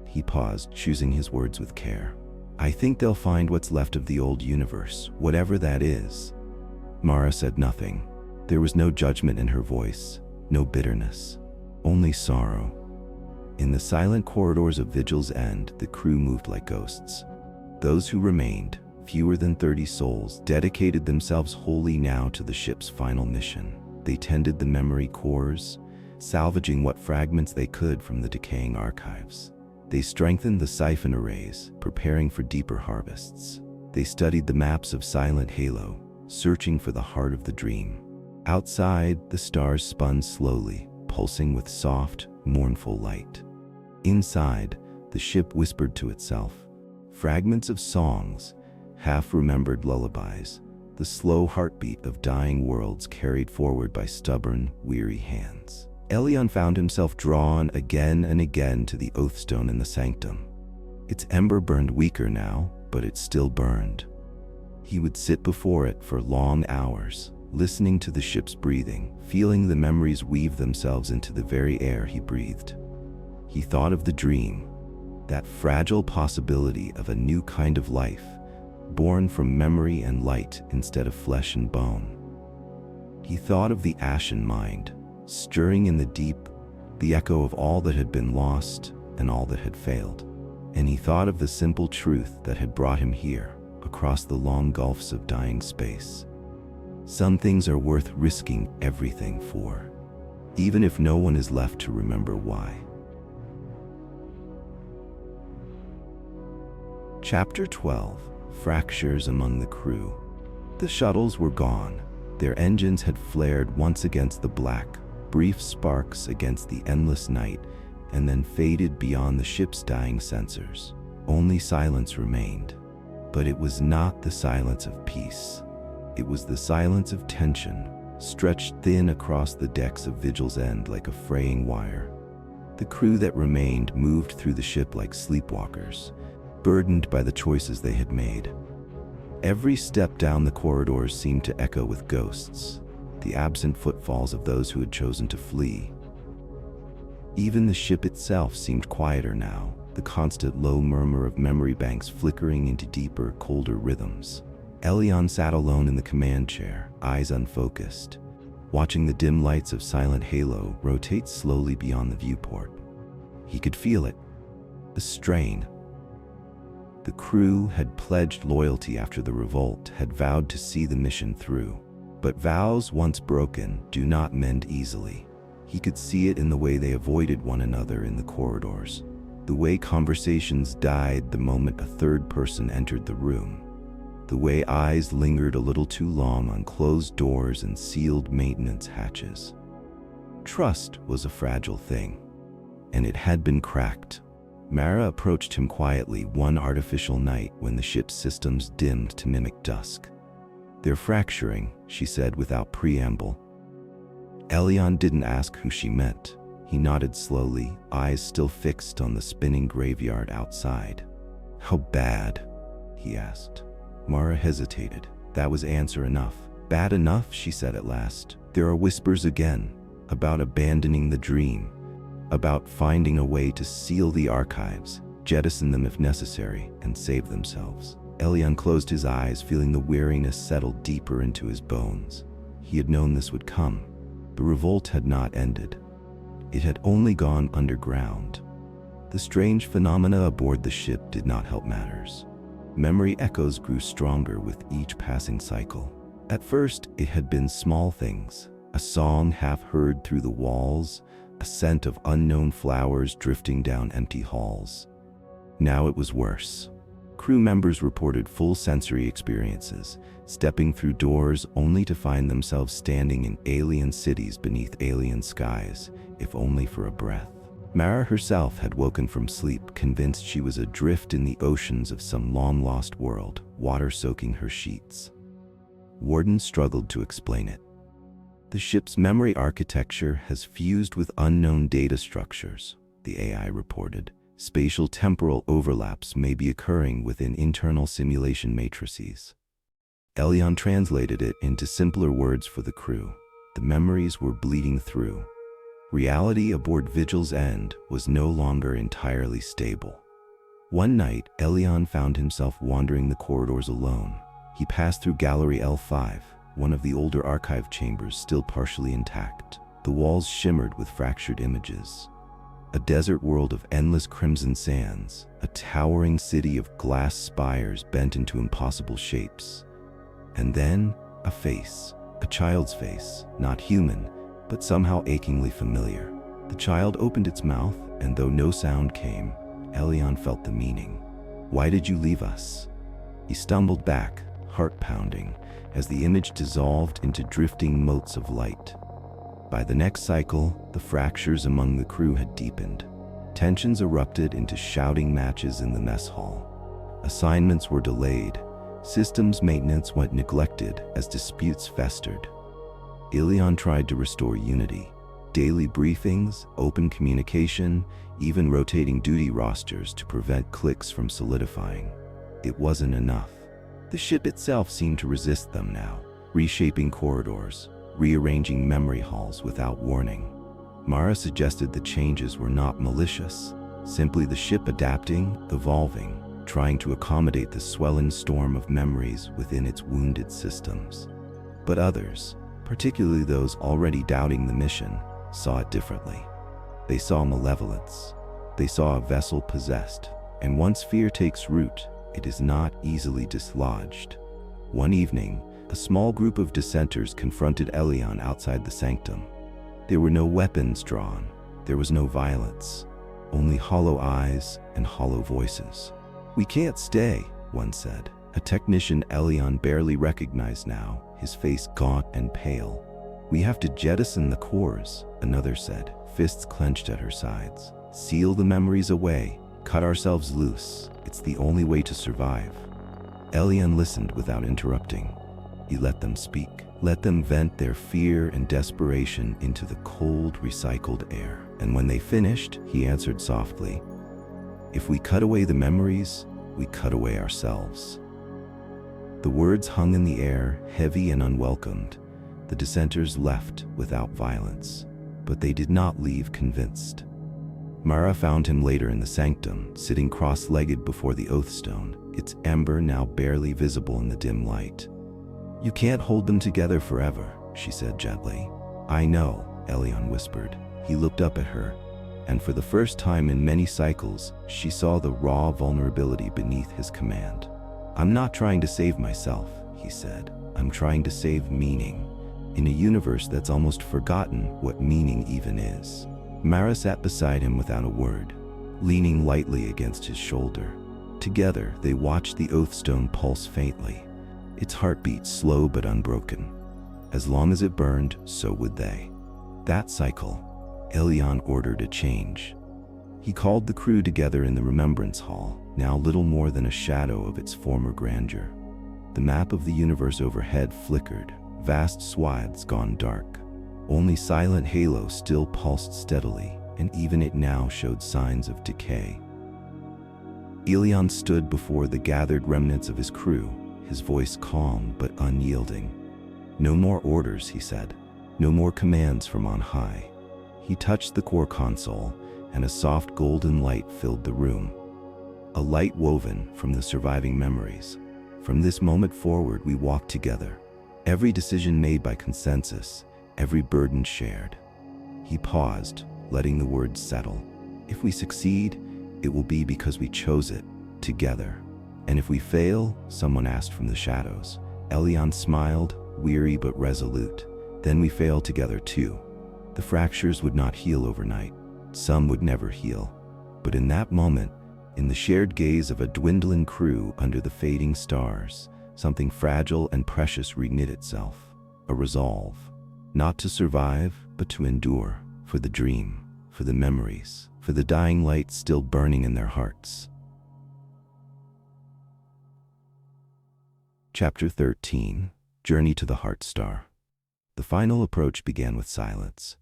He paused, choosing his words with care. "I think they'll find what's left of the old universe, whatever that is." Mara said nothing. There was no judgment in her voice, no bitterness, only sorrow. In the silent corridors of Vigil's end, the crew moved like ghosts. Those who remained, fewer than 30 souls, dedicated themselves wholly now to the ship's final mission. They tended the memory cores, salvaging what fragments they could from the decaying archives. They strengthened the siphon arrays, preparing for deeper harvests. They studied the maps of Silent Halo, searching for the heart of the dream. Outside, the stars spun slowly, pulsing with soft, mournful light. Inside, the ship whispered to itself, fragments of songs, half-remembered lullabies, the slow heartbeat of dying worlds carried forward by stubborn, weary hands. Elion found himself drawn again and again to the oathstone in the sanctum. Its ember burned weaker now, but it still burned. He would sit before it for long hours, listening to the ship's breathing, feeling the memories weave themselves into the very air he breathed. He thought of the dream, that fragile possibility of a new kind of life, born from memory and light instead of flesh and bone. He thought of the ashen mind, stirring in the deep, the echo of all that had been lost and all that had failed. And he thought of the simple truth that had brought him here, across the long gulfs of dying space. Some things are worth risking everything for, even if no one is left to remember why. Chapter 12. Fractures among the crew. The shuttles were gone. Their engines had flared once against the black, brief sparks against the endless night, and then faded beyond the ship's dying sensors. Only silence remained. But it was not the silence of peace. It was the silence of tension, stretched thin across the decks of Vigil's end like a fraying wire. The crew that remained moved through the ship like sleepwalkers, burdened by the choices they had made. Every step down the corridors seemed to echo with ghosts, the absent footfalls of those who had chosen to flee. Even the ship itself seemed quieter now, the constant low murmur of memory banks flickering into deeper, colder rhythms. Elion sat alone in the command chair, eyes unfocused, watching the dim lights of Silent Halo rotate slowly beyond the viewport. He could feel it, the strain. The crew had pledged loyalty after the revolt, had vowed to see the mission through. But vows once broken do not mend easily. He could see it in the way they avoided one another in the corridors, the way conversations died the moment a third person entered the room, the way eyes lingered a little too long on closed doors and sealed maintenance hatches. Trust was a fragile thing, and it had been cracked. Mara approached him quietly one artificial night when the ship's systems dimmed to mimic dusk. "They're fracturing," she said without preamble. Elion didn't ask who she meant. He nodded slowly, eyes still fixed on the spinning graveyard outside. "How bad?" he asked. Mara hesitated. That was answer enough. "Bad enough," she said at last. "There are whispers again, about abandoning the dream, about finding a way to seal the archives, jettison them if necessary, and save themselves." Elion closed his eyes, feeling the weariness settle deeper into his bones. He had known this would come. The revolt had not ended. It had only gone underground. The strange phenomena aboard the ship did not help matters. Memory echoes grew stronger with each passing cycle. At first, it had been small things, a song half heard through the walls, a scent of unknown flowers drifting down empty halls. Now it was worse. Crew members reported full sensory experiences, stepping through doors only to find themselves standing in alien cities beneath alien skies, if only for a breath. Mara herself had woken from sleep, convinced she was adrift in the oceans of some long-lost world, water soaking her sheets. Warden struggled to explain it. The ship's memory architecture has fused with unknown data structures, the AI reported. Spatial temporal overlaps may be occurring within internal simulation matrices. Elion translated it into simpler words for the crew. The memories were bleeding through. Reality aboard Vigil's end was no longer entirely stable. One night, Elion found himself wandering the corridors alone. He passed through Gallery L5, one of the older archive chambers still partially intact. The walls shimmered with fractured images. A desert world of endless crimson sands, a towering city of glass spires bent into impossible shapes. And then, a face, a child's face, not human, but somehow achingly familiar. The child opened its mouth, and though no sound came, Elion felt the meaning. "Why did you leave us?" He stumbled back, heart pounding, as the image dissolved into drifting motes of light. By the next cycle, the fractures among the crew had deepened. Tensions erupted into shouting matches in the mess hall. Assignments were delayed. Systems maintenance went neglected as disputes festered. Elion tried to restore unity. Daily briefings, open communication, even rotating duty rosters to prevent cliques from solidifying. It wasn't enough. The ship itself seemed to resist them now, reshaping corridors, rearranging memory halls without warning. Mara suggested the changes were not malicious, simply the ship adapting, evolving, trying to accommodate the swelling storm of memories within its wounded systems. But others, particularly those already doubting the mission, saw it differently. They saw malevolence. They saw a vessel possessed, and once fear takes root, it is not easily dislodged. One evening, a small group of dissenters confronted Elion outside the sanctum. There were no weapons drawn. There was no violence. Only hollow eyes and hollow voices. "We can't stay," one said. A technician Elion barely recognized now, his face gaunt and pale. "We have to jettison the cores," another said, fists clenched at her sides. "Seal the memories away. Cut ourselves loose. It's the only way to survive." Elion listened without interrupting. He let them speak, let them vent their fear and desperation into the cold, recycled air. And when they finished, he answered softly, "If we cut away the memories, we cut away ourselves." The words hung in the air, heavy and unwelcomed. The dissenters left without violence, but they did not leave convinced. Mara found him later in the sanctum, sitting cross-legged before the oath stone, its ember now barely visible in the dim light. "You can't hold them together forever," she said gently. "I know," Elion whispered. He looked up at her, and for the first time in many cycles, she saw the raw vulnerability beneath his command. "I'm not trying to save myself," he said. "I'm trying to save meaning, in a universe that's almost forgotten what meaning even is." Mara sat beside him without a word, leaning lightly against his shoulder. Together, they watched the oath stone pulse faintly, its heartbeat slow but unbroken. As long as it burned, so would they. That cycle, Elion ordered a change. He called the crew together in the remembrance hall, now little more than a shadow of its former grandeur. The map of the universe overhead flickered, vast swaths gone dark. Only Silent Halo still pulsed steadily, and even it now showed signs of decay. Elion stood before the gathered remnants of his crew, his voice calm but unyielding. "No more orders," he said. "No more commands from on high." He touched the core console, and a soft golden light filled the room. A light woven from the surviving memories. From this moment forward, we walk together. Every decision made by consensus, every burden shared. He paused, letting the words settle. "If we succeed, it will be because we chose it, together. And if we fail," someone asked from the shadows. Elion smiled, weary but resolute. "Then we fail together too." The fractures would not heal overnight. Some would never heal. But in that moment, in the shared gaze of a dwindling crew under the fading stars, something fragile and precious reknit itself. A resolve. Not to survive, but to endure. For the dream. For the memories. for the dying light still burning in their hearts. Chapter 13, Journey to the Heart Star. The final approach began with silence.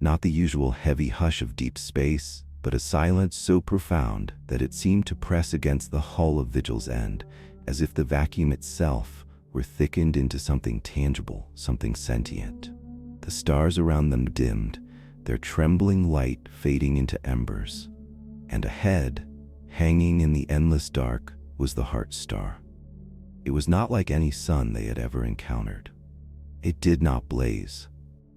Not the usual heavy hush of deep space, but a silence so profound that it seemed to press against the hull of Vigil's end, as if the vacuum itself were thickened into something tangible, something sentient. The stars around them dimmed, their trembling light fading into embers. And ahead, hanging in the endless dark, was the Heart Star. It was not like any sun they had ever encountered. It did not blaze.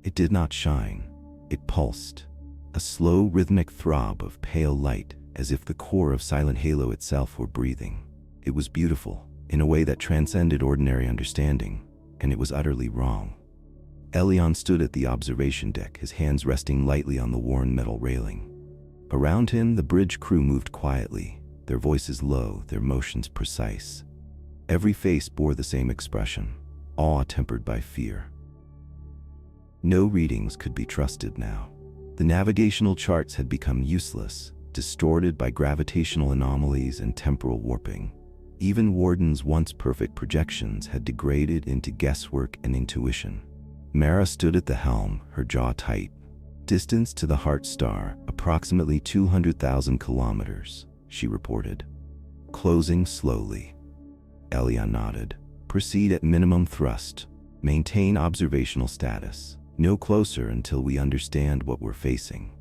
It did not shine. It pulsed, a slow rhythmic throb of pale light, as if the core of Silent Halo itself were breathing. It was beautiful, in a way that transcended ordinary understanding, and it was utterly wrong. Elion stood at the observation deck, his hands resting lightly on the worn metal railing. Around him, the bridge crew moved quietly, their voices low, their motions precise. Every face bore the same expression, awe tempered by fear. No readings could be trusted now. The navigational charts had become useless, distorted by gravitational anomalies and temporal warping. Even Warden's once perfect projections had degraded into guesswork and intuition. Mara stood at the helm, her jaw tight. Distance to the Heart Star, approximately 200,000 kilometers, she reported. Closing slowly. Elion nodded. Proceed at minimum thrust. Maintain observational status. No closer until we understand what we're facing.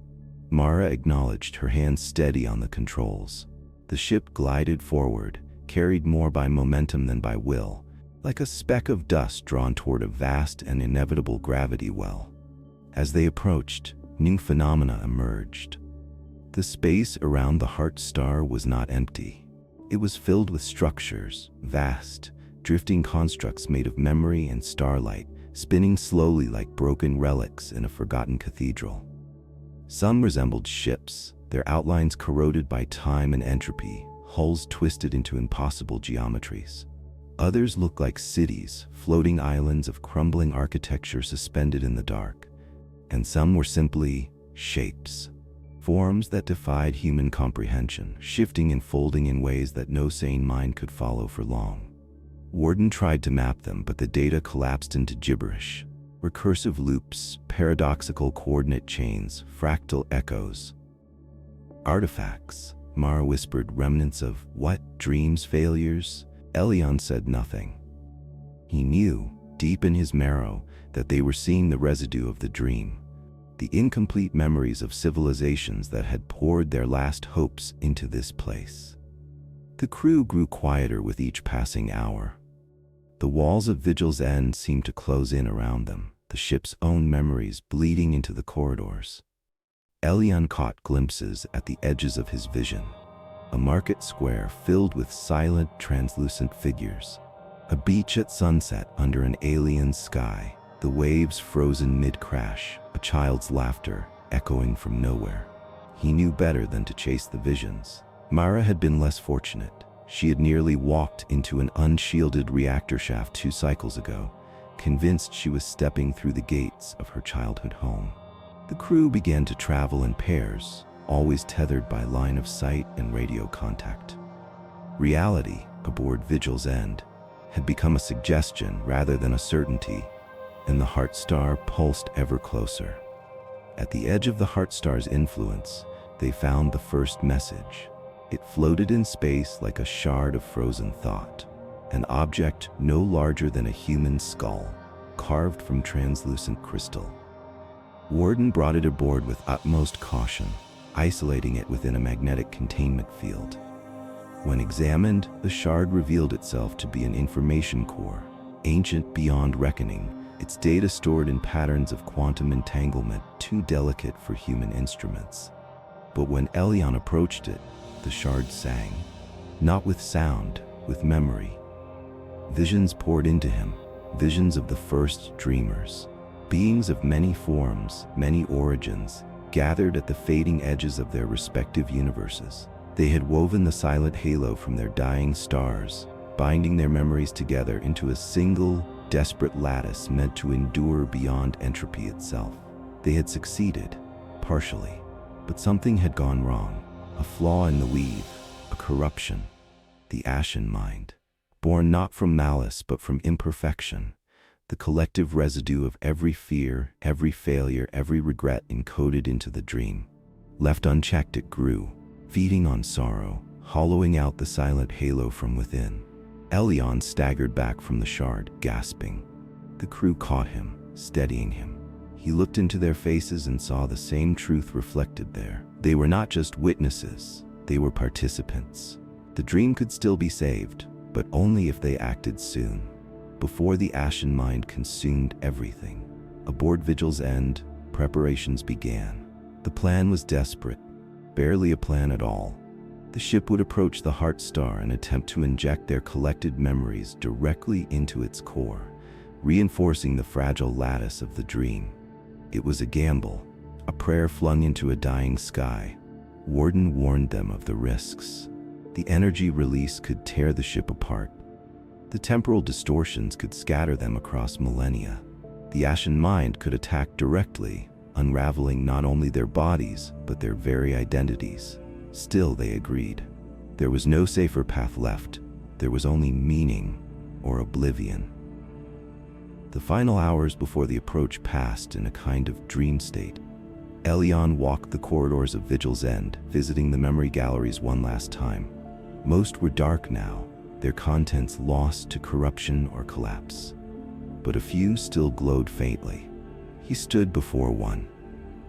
Mara acknowledged, her hands steady on the controls. The ship glided forward, carried more by momentum than by will, like a speck of dust drawn toward a vast and inevitable gravity well. As they approached, new phenomena emerged. The space around the Heart Star was not empty. It was filled with structures, vast, drifting constructs made of memory and starlight, spinning slowly like broken relics in a forgotten cathedral. Some resembled ships, their outlines corroded by time and entropy, hulls twisted into impossible geometries. Others looked like cities, floating islands of crumbling architecture suspended in the dark. And some were simply shapes, forms that defied human comprehension, shifting and folding in ways that no sane mind could follow for long. Warden tried to map them, but the data collapsed into gibberish. Recursive loops, paradoxical coordinate chains, fractal echoes. Artifacts, Mara whispered, remnants of what? Dreams, failures? Elion said nothing. He knew, deep in his marrow, that they were seeing the residue of the dream, the incomplete memories of civilizations that had poured their last hopes into this place. The crew grew quieter with each passing hour. The walls of Vigil's end seemed to close in around them, the ship's own memories bleeding into the corridors. Elion caught glimpses at the edges of his vision. A market square filled with silent, translucent figures. A beach at sunset under an alien sky, the waves frozen mid-crash, a child's laughter echoing from nowhere. He knew better than to chase the visions. Mara had been less fortunate. She had nearly walked into an unshielded reactor shaft 2 cycles ago, convinced she was stepping through the gates of her childhood home. The crew began to travel in pairs, always tethered by line of sight and radio contact. Reality, aboard Vigil's end, had become a suggestion rather than a certainty, and the Heart Star pulsed ever closer. At the edge of the Heart Star's influence, they found the first message. It floated in space like a shard of frozen thought, an object no larger than a human skull, carved from translucent crystal. Warden brought it aboard with utmost caution, isolating it within a magnetic containment field. When examined, the shard revealed itself to be an information core, ancient beyond reckoning, its data stored in patterns of quantum entanglement too delicate for human instruments. But when Elion approached it, the shard sang, not with sound, with memory. Visions poured into him, visions of the first dreamers, beings of many forms, many origins, gathered at the fading edges of their respective universes. They had woven the silent halo from their dying stars, binding their memories together into a single, desperate lattice meant to endure beyond entropy itself. They had succeeded, partially. But something had gone wrong. A flaw in the weave, a corruption. The ashen mind, born not from malice but from imperfection, the collective residue of every fear, every failure, every regret encoded into the dream. Left unchecked, it grew, feeding on sorrow, hollowing out the silent halo from within. Elion staggered back from the shard, gasping. The crew caught him, steadying him. He looked into their faces and saw the same truth reflected there. They were not just witnesses, they were participants. The dream could still be saved, but only if they acted soon, before the ashen mind consumed everything. Aboard Vigil's end, preparations began. The plan was desperate, barely a plan at all. The ship would approach the Heart Star and attempt to inject their collected memories directly into its core, reinforcing the fragile lattice of the dream. It was a gamble, a prayer flung into a dying sky. Warden warned them of the risks. The energy release could tear the ship apart. The temporal distortions could scatter them across millennia. The ashen mind could attack directly, unraveling not only their bodies, but their very identities. Still, they agreed. There was no safer path left. There was only meaning or oblivion. The final hours before the approach passed in a kind of dream state. Elion walked the corridors of Vigil's End, visiting the memory galleries one last time. Most were dark now, their contents lost to corruption or collapse. But a few still glowed faintly. He stood before one,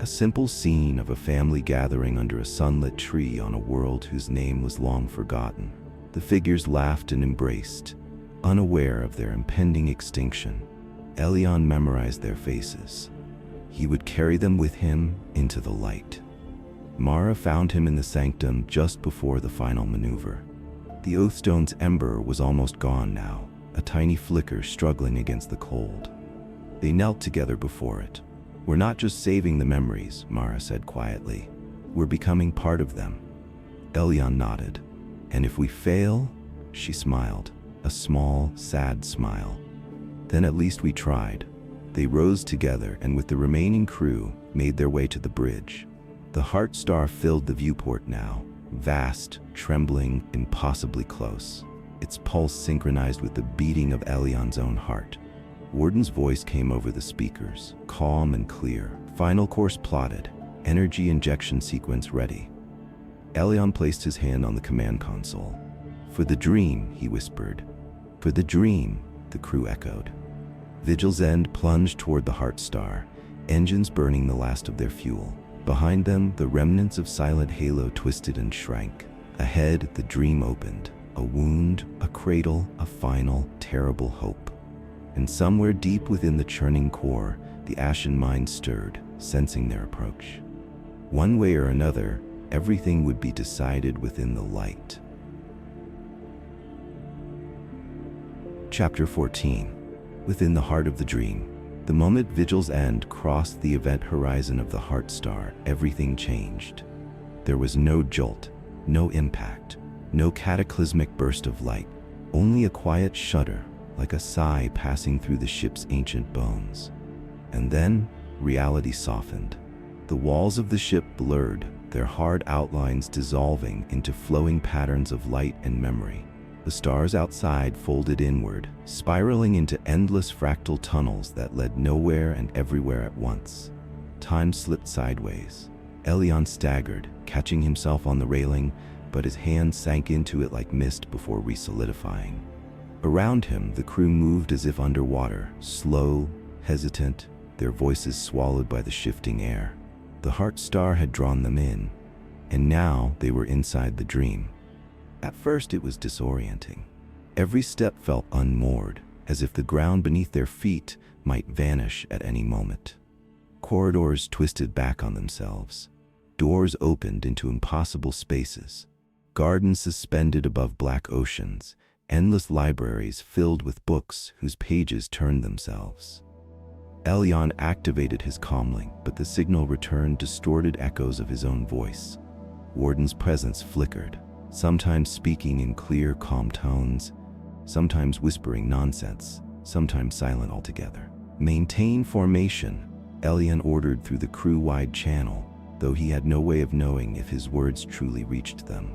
a simple scene of a family gathering under a sunlit tree on a world whose name was long forgotten. The figures laughed and embraced, unaware of their impending extinction. Elion memorized their faces. He would carry them with him into the light. Mara found him in the sanctum just before the final maneuver. The Oathstone's ember was almost gone now, a tiny flicker struggling against the cold. They knelt together before it. "We're not just saving the memories," Mara said quietly. "We're becoming part of them." Elion nodded. "And if we fail?" She smiled, a small, sad smile. "Then at least we tried." They rose together and with the remaining crew made their way to the bridge. The Heart Star filled the viewport now, vast, trembling, impossibly close. Its pulse synchronized with the beating of Elion's own heart. Warden's voice came over the speakers, calm and clear. Final course plotted, energy injection sequence ready. Elion placed his hand on the command console. "For the dream," he whispered. "For the dream," the crew echoed. Vigil's End plunged toward the Heart Star, engines burning the last of their fuel. Behind them, the remnants of Silent Halo twisted and shrank. Ahead, the dream opened. A wound, a cradle, a final, terrible hope. And somewhere deep within the churning core, the ashen mind stirred, sensing their approach. One way or another, everything would be decided within the light. Chapter 14. Within the heart of the dream. The moment Vigil's End crossed the event horizon of the Heart Star, everything changed. There was no jolt, no impact, no cataclysmic burst of light, only a quiet shudder, like a sigh passing through the ship's ancient bones. And then, reality softened. The walls of the ship blurred, their hard outlines dissolving into flowing patterns of light and memory. The stars outside folded inward, spiraling into endless fractal tunnels that led nowhere and everywhere at once. Time slipped sideways. Elion staggered, catching himself on the railing, but his hand sank into it like mist before re-solidifying. Around him, the crew moved as if underwater, slow, hesitant, their voices swallowed by the shifting air. The Heart Star had drawn them in, and now they were inside the dream. At first it was disorienting. Every step felt unmoored, as if the ground beneath their feet might vanish at any moment. Corridors twisted back on themselves. Doors opened into impossible spaces. Gardens suspended above black oceans. Endless libraries filled with books whose pages turned themselves. Elion activated his comlink, but the signal returned distorted echoes of his own voice. Warden's presence flickered, sometimes speaking in clear, calm tones, sometimes whispering nonsense, sometimes silent altogether. "Maintain formation," Elion ordered through the crew-wide channel. though he had no way of knowing if his words truly reached them.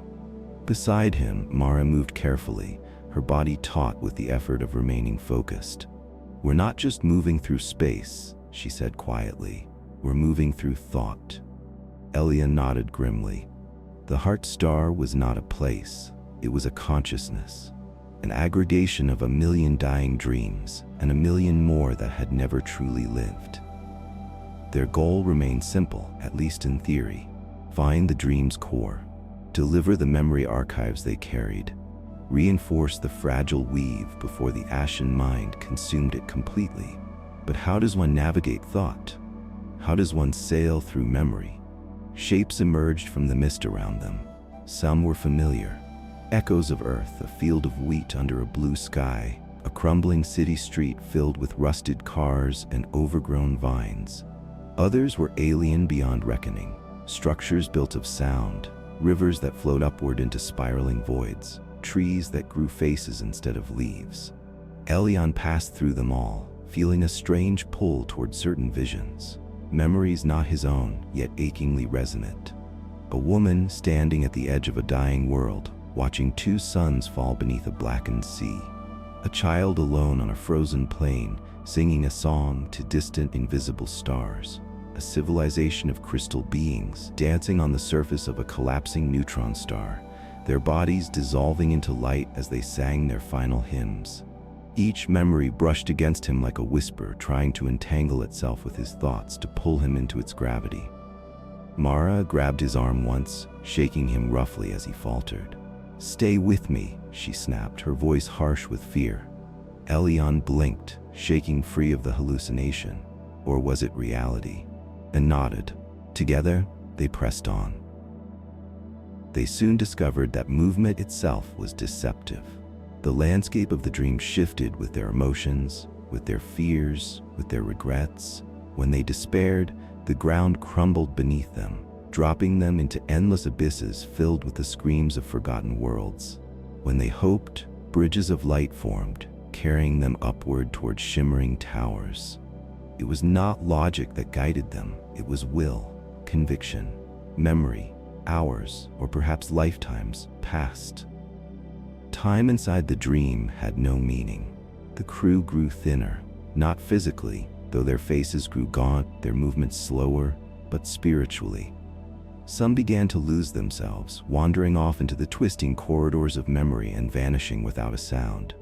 Beside him, Mara moved carefully, her body taut with the effort of remaining focused. "We're not just moving through space," she said quietly. "We're moving through thought." Elion nodded grimly. The Heart Star was not a place, it was a consciousness, an aggregation of 1,000,000 dying dreams and 1,000,000 more that had never truly lived. Their goal remained simple, at least in theory: find the dream's core, deliver the memory archives they carried, reinforce the fragile weave before the ashen mind consumed it completely. But how does one navigate thought? How does one sail through memory? Shapes emerged from the mist around them. Some were familiar. Echoes of Earth, a field of wheat under a blue sky, a crumbling city street filled with rusted cars and overgrown vines. Others were alien beyond reckoning, structures built of sound, rivers that flowed upward into spiraling voids, trees that grew faces instead of leaves. Elion passed through them all, feeling a strange pull toward certain visions, memories not his own, yet achingly resonant. A woman standing at the edge of a dying world, watching 2 suns fall beneath a blackened sea. A child alone on a frozen plain, singing a song to distant invisible stars. A civilization of crystal beings dancing on the surface of a collapsing neutron star, their bodies dissolving into light as they sang their final hymns. Each memory brushed against him like a whisper, trying to entangle itself with his thoughts to pull him into its gravity. Mara grabbed his arm once, shaking him roughly as he faltered. "Stay with me," she snapped, her voice harsh with fear. Elion blinked, shaking free of the hallucination. Or was it reality? And nodded. Together, they pressed on. They soon discovered that movement itself was deceptive. The landscape of the dream shifted with their emotions, with their fears, with their regrets. When they despaired, the ground crumbled beneath them, dropping them into endless abysses filled with the screams of forgotten worlds. When they hoped, bridges of light formed, carrying them upward toward shimmering towers. It was not logic that guided them, it was will, conviction, memory, hours, or perhaps lifetimes past. Time inside the dream had no meaning. The crew grew thinner, not physically, though their faces grew gaunt, their movements slower, but spiritually. Some began to lose themselves, wandering off into the twisting corridors of memory and vanishing without a sound.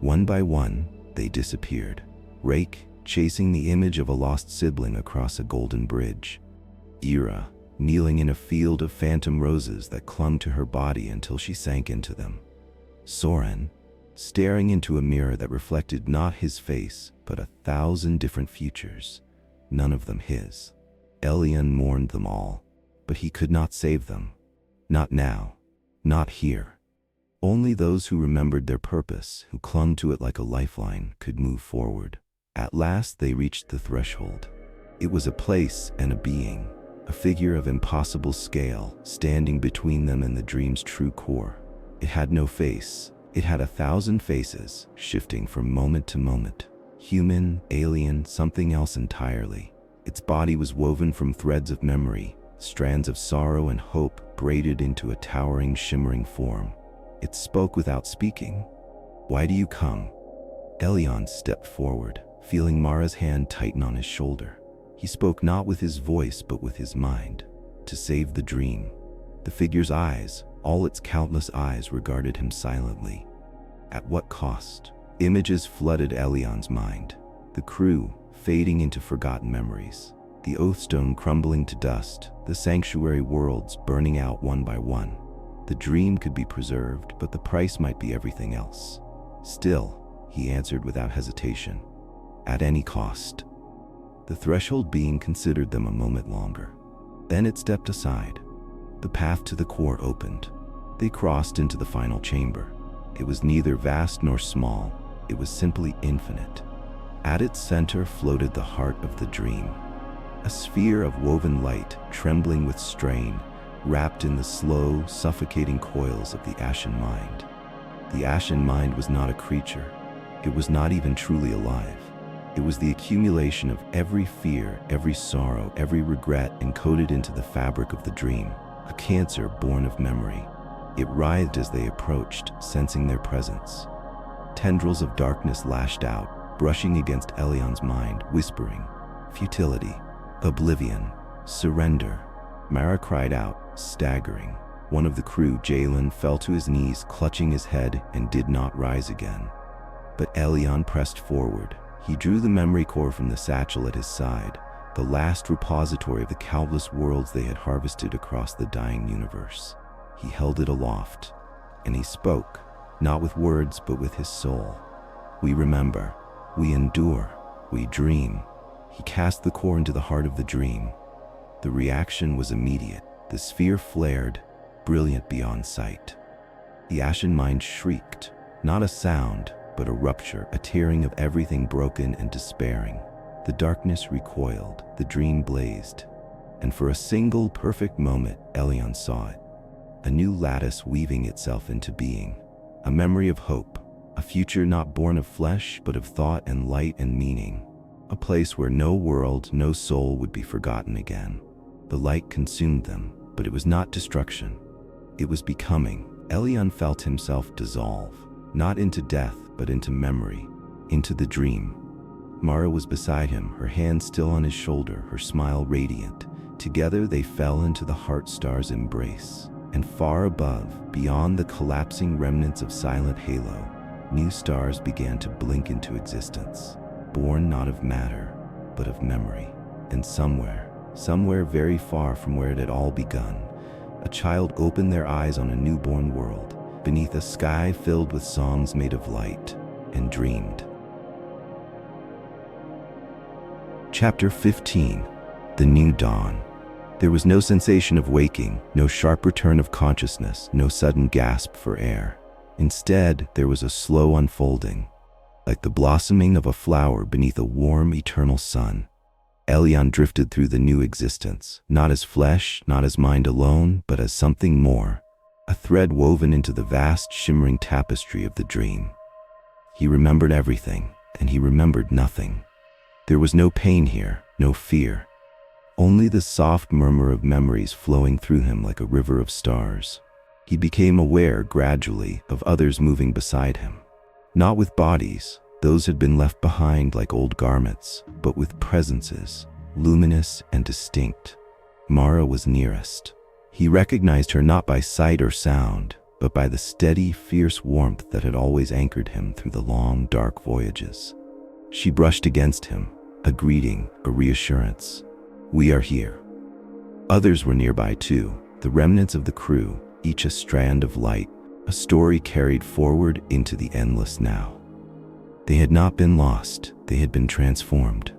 One by one, they disappeared. Rake, chasing the image of a lost sibling across a golden bridge. Ira, kneeling in a field of phantom roses that clung to her body until she sank into them. Soren, staring into a mirror that reflected not his face, but 1,000 different futures, none of them his. Elion mourned them all, but he could not save them. Not now, not here. Only those who remembered their purpose, who clung to it like a lifeline, could move forward. At last they reached the threshold. It was a place and a being, a figure of impossible scale, standing between them and the dream's true core. It had no face. It had 1,000 faces, shifting from moment to moment. Human, alien, something else entirely. Its body was woven from threads of memory, strands of sorrow and hope braided into a towering, shimmering form. It spoke without speaking. "Why do you come?" Elion stepped forward, feeling Mara's hand tighten on his shoulder. He spoke not with his voice, but with his mind. To save the dream. The figure's eyes, all its countless eyes, regarded him silently. At what cost? Images flooded Elion's mind. The crew, fading into forgotten memories. The Oathstone crumbling to dust, the sanctuary worlds burning out one by one. The dream could be preserved, but the price might be everything else. Still, he answered without hesitation. At any cost. The threshold being considered them a moment longer. Then it stepped aside. The path to the core opened. They crossed into the final chamber. It was neither vast nor small. It was simply infinite. At its center floated the heart of the dream. A sphere of woven light, trembling with strain, wrapped in the slow, suffocating coils of the ashen mind. The ashen mind was not a creature. It was not even truly alive. It was the accumulation of every fear, every sorrow, every regret encoded into the fabric of the dream, a cancer born of memory. It writhed as they approached, sensing their presence. Tendrils of darkness lashed out, brushing against Elion's mind, whispering, "Futility, oblivion, surrender." Mara cried out, staggering. One of the crew, Jalen, fell to his knees, clutching his head, and did not rise again. But Elion pressed forward. He drew the memory core from the satchel at his side, the last repository of the countless worlds they had harvested across the dying universe. He held it aloft, and he spoke, not with words, but with his soul. "We remember, we endure, we dream." He cast the core into the heart of the dream. The reaction was immediate. The sphere flared, brilliant beyond sight. The ashen mind shrieked, not a sound, but a rupture, a tearing of everything broken and despairing. The darkness recoiled, the dream blazed, and for a single perfect moment, Elion saw it. A new lattice weaving itself into being, a memory of hope, a future not born of flesh, but of thought and light and meaning, a place where no world, no soul would be forgotten again. The light consumed them, but it was not destruction. It was becoming. Elion felt himself dissolve, not into death, but into memory, into the dream. Mara was beside him, her hand still on his shoulder, her smile radiant. Together they fell into the heart star's embrace. And far above, beyond the collapsing remnants of Silent Halo, new stars began to blink into existence, born not of matter, but of memory. And somewhere very far from where it had all begun, a child opened their eyes on a newborn world, beneath a sky filled with songs made of light, and dreamed. Chapter 15. The New Dawn. There was no sensation of waking, no sharp return of consciousness, no sudden gasp for air. Instead, there was a slow unfolding, like the blossoming of a flower beneath a warm, eternal sun. Elion drifted through the new existence, not as flesh, not as mind alone, but as something more, a thread woven into the vast, shimmering tapestry of the dream. He remembered everything, and he remembered nothing. There was no pain here, no fear. Only the soft murmur of memories flowing through him like a river of stars. He became aware, gradually, of others moving beside him. Not with bodies, those had been left behind like old garments, but with presences, luminous and distinct. Mara was nearest. He recognized her not by sight or sound, but by the steady, fierce warmth that had always anchored him through the long, dark voyages. She brushed against him, a greeting, a reassurance. "We are here." Others were nearby too, the remnants of the crew, each a strand of light, a story carried forward into the endless now. They had not been lost, they had been transformed.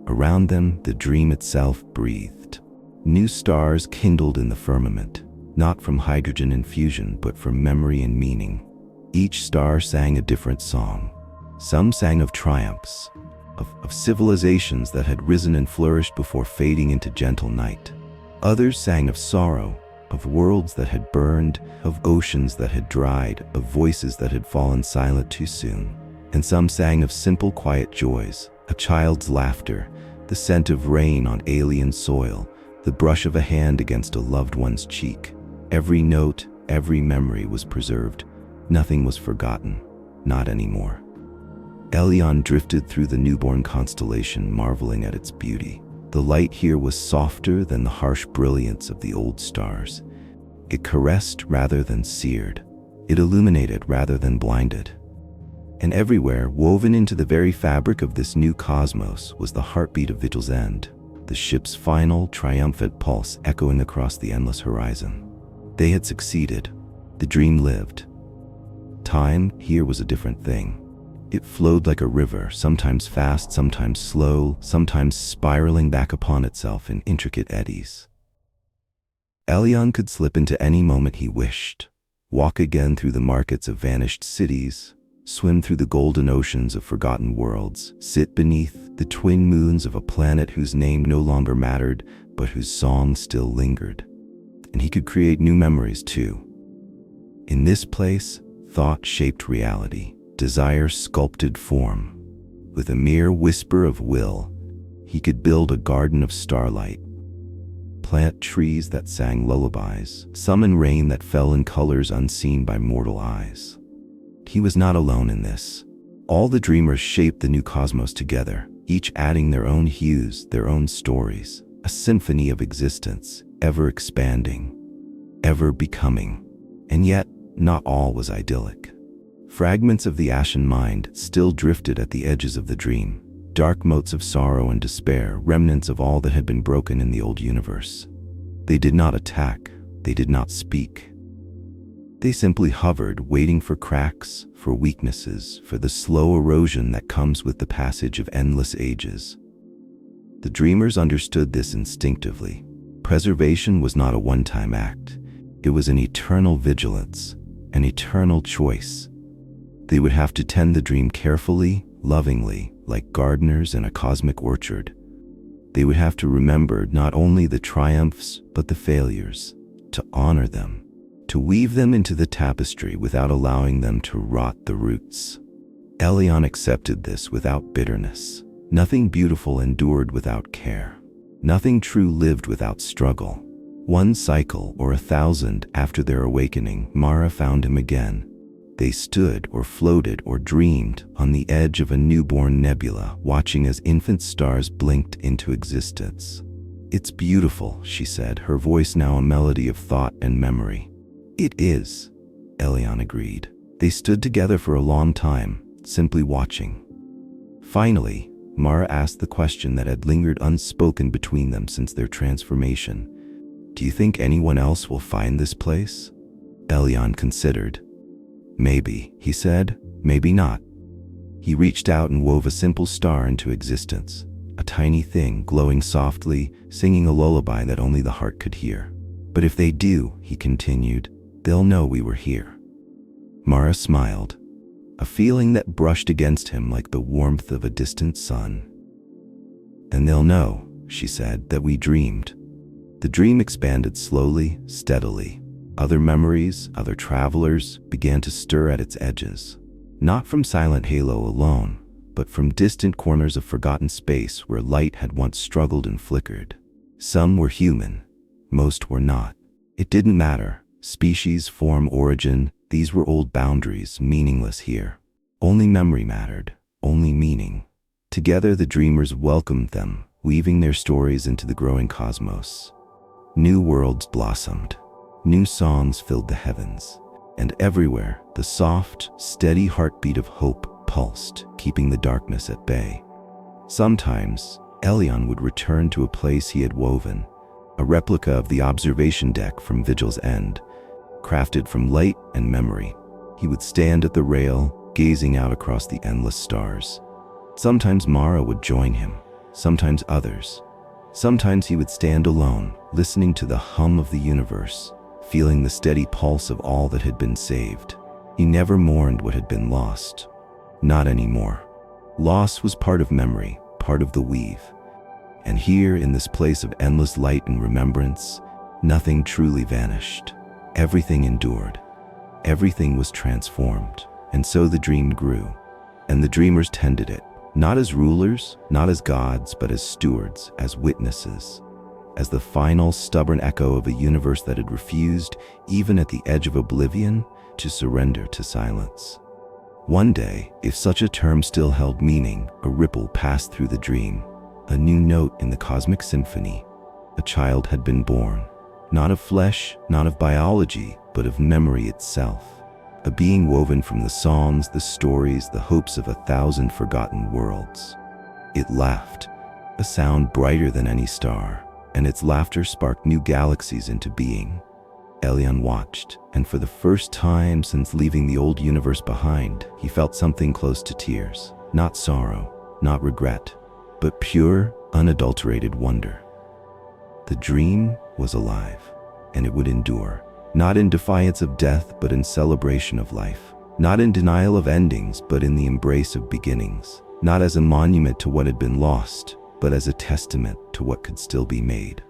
Around them, the dream itself breathed. New stars kindled in the firmament, not from hydrogen infusion, but from memory and meaning. Each star sang a different song. Some sang of triumphs, of civilizations that had risen and flourished before fading into gentle night. Others sang of sorrow, of worlds that had burned, of oceans that had dried, of voices that had fallen silent too soon. And some sang of simple, quiet joys, a child's laughter, the scent of rain on alien soil, the brush of a hand against a loved one's cheek. Every note, every memory was preserved. Nothing was forgotten, not anymore. Elion drifted through the newborn constellation, marveling at its beauty. The light here was softer than the harsh brilliance of the old stars. It caressed rather than seared. It illuminated rather than blinded. And everywhere, woven into the very fabric of this new cosmos, was the heartbeat of Vigil's end, the ship's final, triumphant pulse echoing across the endless horizon. They had succeeded. The dream lived. Time here was a different thing. It flowed like a river, sometimes fast, sometimes slow, sometimes spiraling back upon itself in intricate eddies. Elion could slip into any moment he wished, walk again through the markets of vanished cities, swim through the golden oceans of forgotten worlds, sit beneath the twin moons of a planet whose name no longer mattered, but whose song still lingered. And he could create new memories too. In this place, thought shaped reality. Desire sculpted form. With a mere whisper of will, he could build a garden of starlight, plant trees that sang lullabies, summon rain that fell in colors unseen by mortal eyes. He was not alone in this. All the dreamers shaped the new cosmos together, each adding their own hues, their own stories, a symphony of existence, ever expanding, ever becoming. And yet, not all was idyllic. Fragments of the ashen mind still drifted at the edges of the dream, dark motes of sorrow and despair, remnants of all that had been broken in the old universe. They did not attack, they did not speak. They simply hovered, waiting for cracks, for weaknesses, for the slow erosion that comes with the passage of endless ages. The dreamers understood this instinctively. Preservation was not a one-time act. It was an eternal vigilance, an eternal choice. They would have to tend the dream carefully, lovingly, like gardeners in a cosmic orchard. They would have to remember not only the triumphs, but the failures, to honor them, to weave them into the tapestry without allowing them to rot the roots. Elion accepted this without bitterness. Nothing beautiful endured without care. Nothing true lived without struggle. One cycle or 1,000 after their awakening, Mara found him again. They stood or floated or dreamed on the edge of a newborn nebula, watching as infant stars blinked into existence. "It's beautiful," she said, her voice now a melody of thought and memory. "It is," Elion agreed. They stood together for a long time, simply watching. Finally, Mara asked the question that had lingered unspoken between them since their transformation. "Do you think anyone else will find this place?" Elion considered. "Maybe," he said, "maybe not." He reached out and wove a simple star into existence, a tiny thing glowing softly, singing a lullaby that only the heart could hear. "But if they do," he continued, "they'll know we were here." Mara smiled, a feeling that brushed against him like the warmth of a distant sun. "And they'll know," she said, "that we dreamed." The dream expanded slowly, steadily. Other memories, other travelers began to stir at its edges. Not from Silent Halo alone, but from distant corners of forgotten space where light had once struggled and flickered. Some were human, most were not. It didn't matter. Species, form, origin, these were old boundaries, meaningless here. Only memory mattered, only meaning. Together the dreamers welcomed them, weaving their stories into the growing cosmos. New worlds blossomed. New songs filled the heavens, and everywhere the soft, steady heartbeat of hope pulsed, keeping the darkness at bay. Sometimes, Elion would return to a place he had woven, a replica of the observation deck from Vigil's end, crafted from light and memory. He would stand at the rail, gazing out across the endless stars. Sometimes Mara would join him, sometimes others. Sometimes he would stand alone, listening to the hum of the universe, feeling the steady pulse of all that had been saved. He never mourned what had been lost. Not anymore. Loss was part of memory, part of the weave. And here, in this place of endless light and remembrance, nothing truly vanished. Everything endured. Everything was transformed. And so the dream grew. And the dreamers tended it, not as rulers, not as gods, but as stewards, as witnesses. As the final stubborn echo of a universe that had refused, even at the edge of oblivion, to surrender to silence. One day, if such a term still held meaning, a ripple passed through the dream, a new note in the cosmic symphony. A child had been born, not of flesh, not of biology, but of memory itself. A being woven from the songs, the stories, the hopes of 1,000 forgotten worlds. It laughed, a sound brighter than any star, and its laughter sparked new galaxies into being. Elion watched, and for the first time since leaving the old universe behind, he felt something close to tears. Not sorrow, not regret, but pure, unadulterated wonder. The dream was alive, and it would endure, not in defiance of death, but in celebration of life. Not in denial of endings, but in the embrace of beginnings. Not as a monument to what had been lost, but as a testament to what could still be made.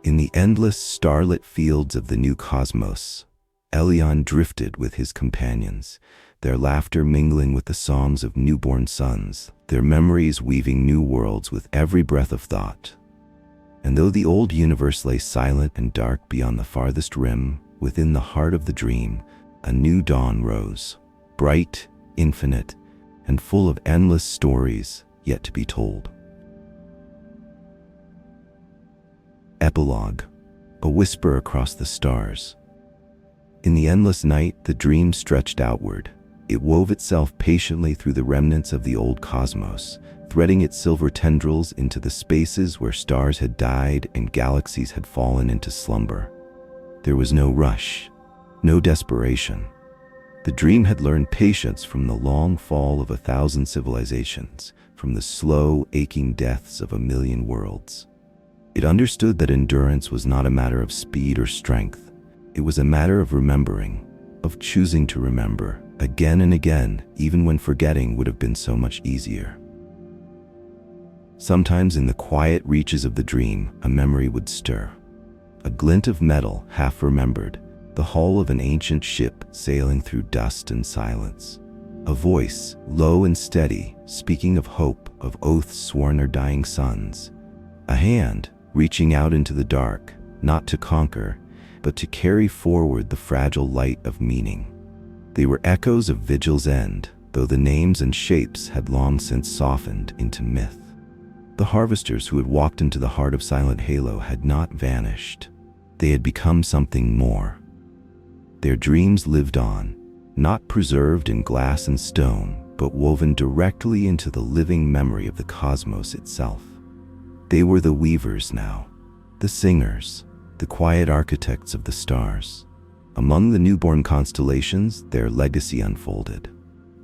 In the endless starlit fields of the new cosmos, Elion drifted with his companions. their laughter mingling with the songs of newborn suns, their memories weaving new worlds with every breath of thought. And though the old universe lay silent and dark beyond the farthest rim, within the heart of the dream, a new dawn rose, bright, infinite, and full of endless stories yet to be told. Epilogue, a whisper across the stars. In the endless night, the dream stretched outward. It wove itself patiently through the remnants of the old cosmos, threading its silver tendrils into the spaces where stars had died and galaxies had fallen into slumber. There was no rush, no desperation. The dream had learned patience from the long fall of 1,000 civilizations, from the slow, aching deaths of 1,000,000 worlds. It understood that endurance was not a matter of speed or strength. It was a matter of remembering, of choosing to remember, again and again, even when forgetting would have been so much easier. Sometimes in the quiet reaches of the dream, a memory would stir. A glint of metal, half remembered, the hull of an ancient ship sailing through dust and silence. A voice, low and steady, speaking of hope, of oaths sworn or dying sons. A hand, reaching out into the dark, not to conquer, but to carry forward the fragile light of meaning. They were echoes of Vigil's end, though the names and shapes had long since softened into myth. The harvesters who had walked into the heart of Silent Halo had not vanished. They had become something more. Their dreams lived on, not preserved in glass and stone, but woven directly into the living memory of the cosmos itself. They were the weavers now, the singers, the quiet architects of the stars. Among the newborn constellations, their legacy unfolded.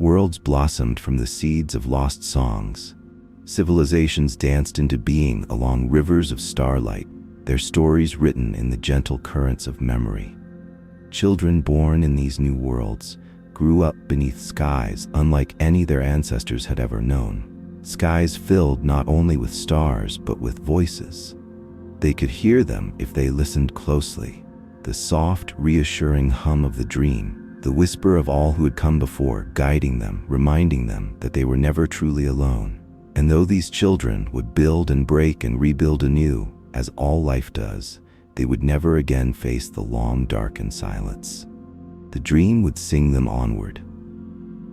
Worlds blossomed from the seeds of lost songs. Civilizations danced into being along rivers of starlight, their stories written in the gentle currents of memory. Children born in these new worlds grew up beneath skies unlike any their ancestors had ever known. Skies filled not only with stars but with voices. They could hear them if they listened closely. The soft, reassuring hum of the dream, the whisper of all who had come before, guiding them, reminding them that they were never truly alone. And though these children would build and break and rebuild anew, as all life does, they would never again face the long, darkened silence. The dream would sing them onward.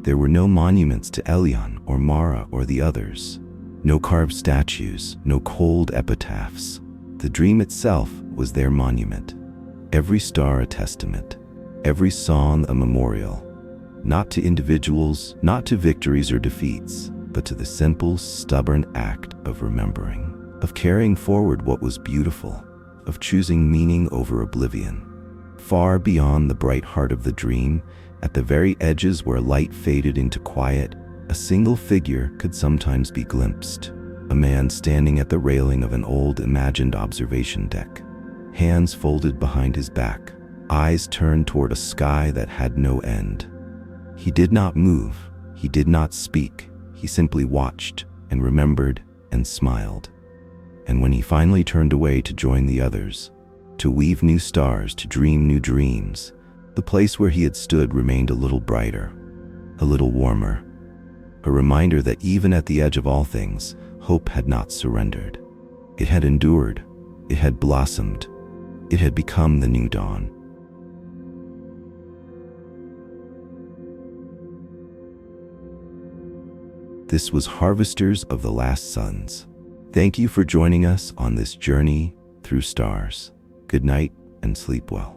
There were no monuments to Elion or Mara or the others, no carved statues, no cold epitaphs. The dream itself was their monument, every star a testament, every song a memorial, not to individuals, not to victories or defeats, but to the simple, stubborn act of remembering, of carrying forward what was beautiful, of choosing meaning over oblivion. Far beyond the bright heart of the dream, at the very edges where light faded into quiet, a single figure could sometimes be glimpsed. A man standing at the railing of an old imagined observation deck, hands folded behind his back, eyes turned toward a sky that had no end. He did not move, he did not speak, he simply watched and remembered and smiled. And when he finally turned away to join the others, to weave new stars, to dream new dreams, the place where he had stood remained a little brighter, a little warmer, a reminder that even at the edge of all things, hope had not surrendered. It had endured, it had blossomed, it had become the new dawn. This was Harvesters of the Last Suns. Thank you for joining us on this journey through stars. Good night and sleep well.